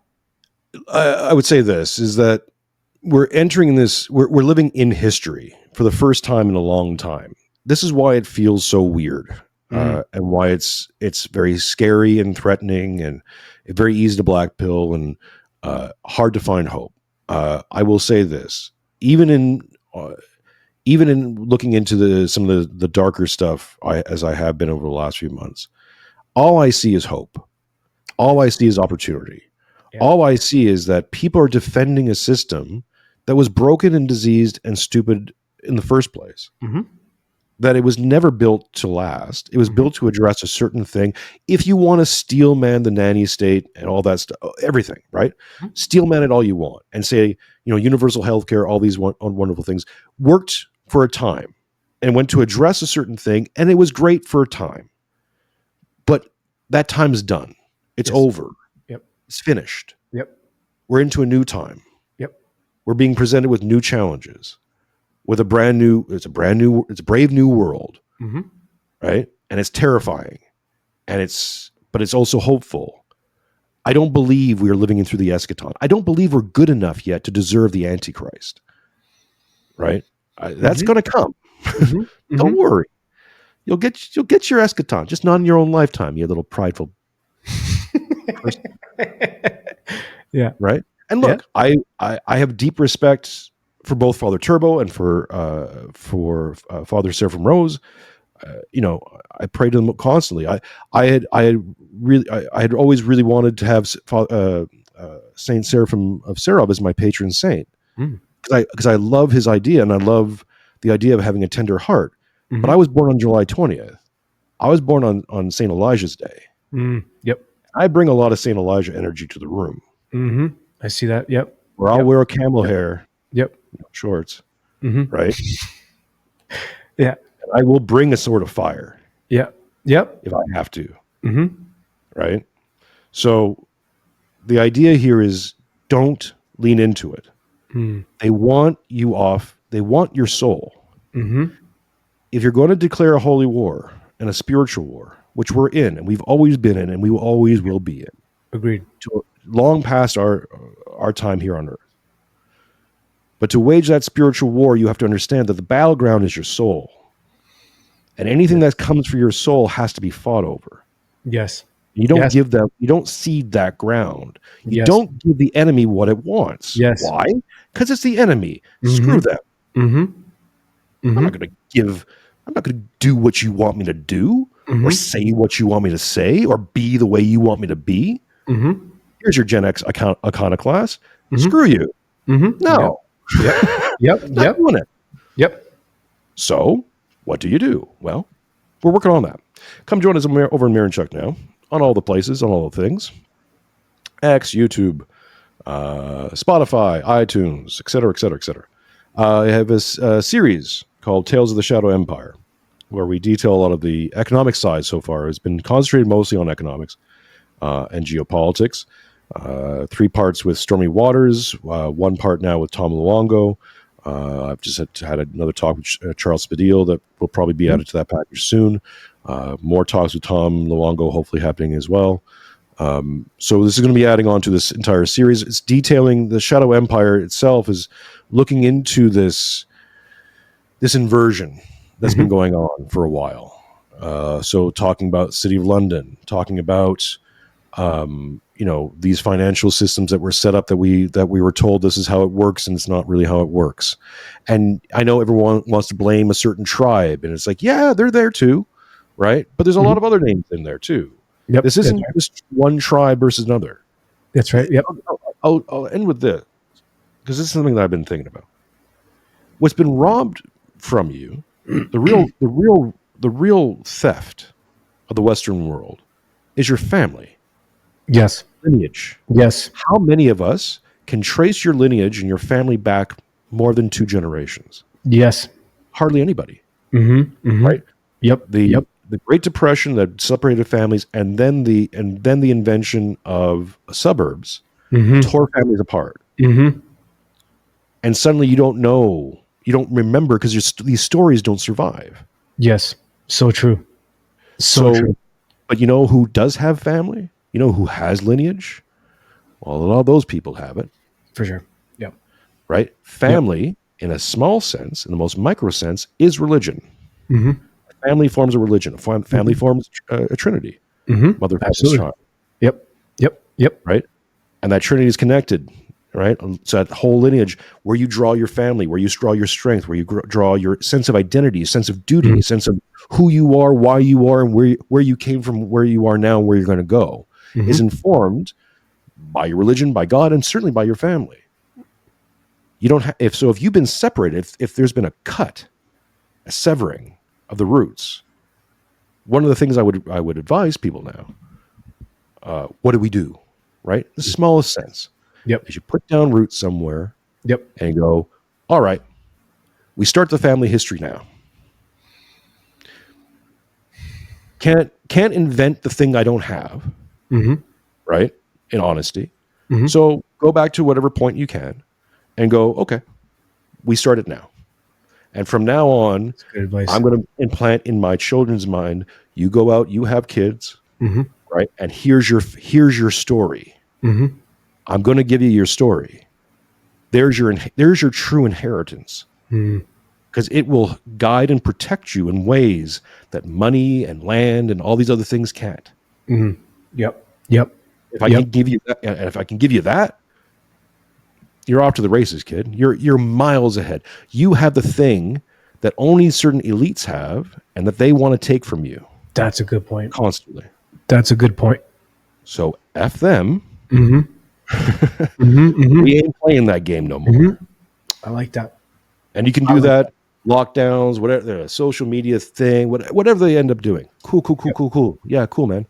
I would say this is that we're entering this. We're living in history for the first time in a long time. This is why it feels so weird, and why it's very scary and threatening, and very easy to black pill, and hard to find hope. I will say this: even in looking into some of the darker stuff, as I have been over the last few months, all I see is hope. All I see is opportunity. Yeah. All I see is that people are defending a system that was broken and diseased and stupid in the first place. Mm-hmm. That it was never built to last. It was built to address a certain thing. If you want to steel man the nanny state and all that stuff, everything, right? Mm-hmm. Steel man it all you want and say, universal healthcare, all these wonderful things worked for a time and went to address a certain thing, and it was great for a time. But that time is done. It's over. Yep. It's finished. Yep. We're into a new time. Yep. We're being presented with new challenges. With it's a brave new world, right? And it's terrifying, but it's also hopeful. I don't believe we are living through the eschaton. I don't believe we're good enough yet to deserve the Antichrist, right? That's going to come. Don't worry, you'll get your eschaton, just not in your own lifetime. You little prideful person. Yeah, right. And look, I have deep respect for both Father Turbo and for Father Seraphim Rose. I prayed to them constantly. I had always really wanted to have Saint Seraphim of Sarov as my patron saint, because I love his idea, and I love the idea of having a tender heart. But I was born on July 20th. I was born on Saint Elijah's Day. Yep. I bring a lot of Saint Elijah energy to the room. I see that. Yep. Where I'll wear a camel hair. Yep. Shorts, right? Yeah. And I will bring a sword of fire. Yeah. Yep. If I have to. Right? So the idea here is don't lean into it. They want you off. They want your soul. If you're going to declare a holy war and a spiritual war, which we're in, and we've always been in, and we always will be in. Agreed. Long past our time here on earth. But to wage that spiritual war, you have to understand that the battleground is your soul. And anything that comes for your soul has to be fought over. Yes. You don't give them, you don't cede that ground. You don't give the enemy what it wants. Yes. Why? Because it's the enemy. Screw them. I'm not going to do what you want me to do, or say what you want me to say, or be the way you want me to be. Here's your Gen X iconoclast. Screw you. No. Yep. Not doing it. Yep. So, what do you do? Well, we're working on that. Come join us over in Mironchuck now, on all the places, on all the things. X, YouTube, Spotify, iTunes, etc., etc., etc. I have a series called Tales of the Shadow Empire, where we detail a lot of the economic side so far. It's been concentrated mostly on economics and geopolitics. 3 parts with Stormy Waters, 1 part now with Tom Luongo. I've just had another talk with Charles Spadil that will probably be added to that package soon. More talks with Tom Luongo hopefully happening as well. So this is going to be adding on to this entire series. It's detailing the Shadow Empire itself, is looking into this inversion that's been going on for a while. So talking about City of London, talking about these financial systems that were set up that we were told this is how it works, and it's not really how it works. And I know everyone wants to blame a certain tribe, and it's like, yeah, they're there too, right? But there's a lot of other names in there too. Yep, this isn't just one tribe versus another. That's right. Yep. I'll end with this, because this is something that I've been thinking about. What's been robbed from you, the real theft of the Western world, is your family. Yes. Lineage. Yes. How many of us can trace your lineage and your family back more than 2 generations? Yes. Hardly anybody. Right. Yep. The Great Depression that separated families, and then the invention of suburbs tore families apart. And suddenly you don't know, you don't remember, because these stories don't survive. Yes. So true. So true. But you know who does have family? You know who has lineage? Well, a lot of those people have it. For sure. Yep. Right? Family, in a small sense, in the most micro sense, is religion. Family forms a religion. Family forms a trinity. Mother, father, child. Yep. Right? And that trinity is connected. Right? So that whole lineage, where you draw your family, where you draw your strength, where you draw your sense of identity, sense of duty, sense of who you are, why you are, and where you came from, where you are now, and where you're going to go, is informed by your religion, by God, and certainly by your family. You don't if you've been separated, if there's been a cut, a severing of the roots, one of the things I would advise people now, what do we do? Right? The smallest sense. Yep. Is you put down roots somewhere. Yep. And go, all right, we start the family history now. Can't invent the thing I don't have. Right? In honesty. So go back to whatever point you can and go, okay, we start it now. And from now on, I'm going to implant in my children's mind, you go out, you have kids, right? And here's your story. I'm going to give you your story. There's your true inheritance, because it will guide and protect you in ways that money and land and all these other things can't. Yep. If I can give you that, you're off to the races, kid. You're miles ahead. You have the thing that only certain elites have, and that they want to take from you. That's a good point. Constantly. That's a good point. So F them. We ain't playing that game no more. I like that. And you can do that. Lockdowns, whatever, the social media thing, whatever they end up doing. Cool. Yeah, cool, man.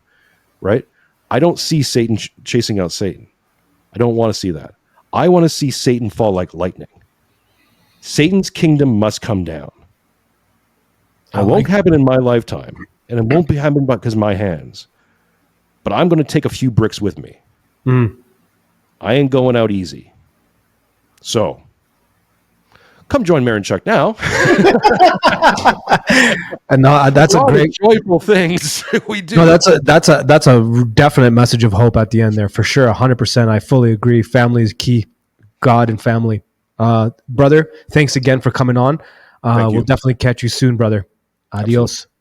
Right? I don't see Satan chasing out Satan. I don't want to see that. I want to see Satan fall like lightning. Satan's kingdom must come down. It won't happen in my lifetime, and it won't be happening because of my hands. But I'm going to take a few bricks with me. I ain't going out easy. So, come join Mironchuck now. And that's a great, joyful things we do. No, that's a definite message of hope at the end there, for sure. 100%. I fully agree. Family is key. God and family. Brother, thanks again for coming on. We'll definitely catch you soon, brother. Adios. Absolutely.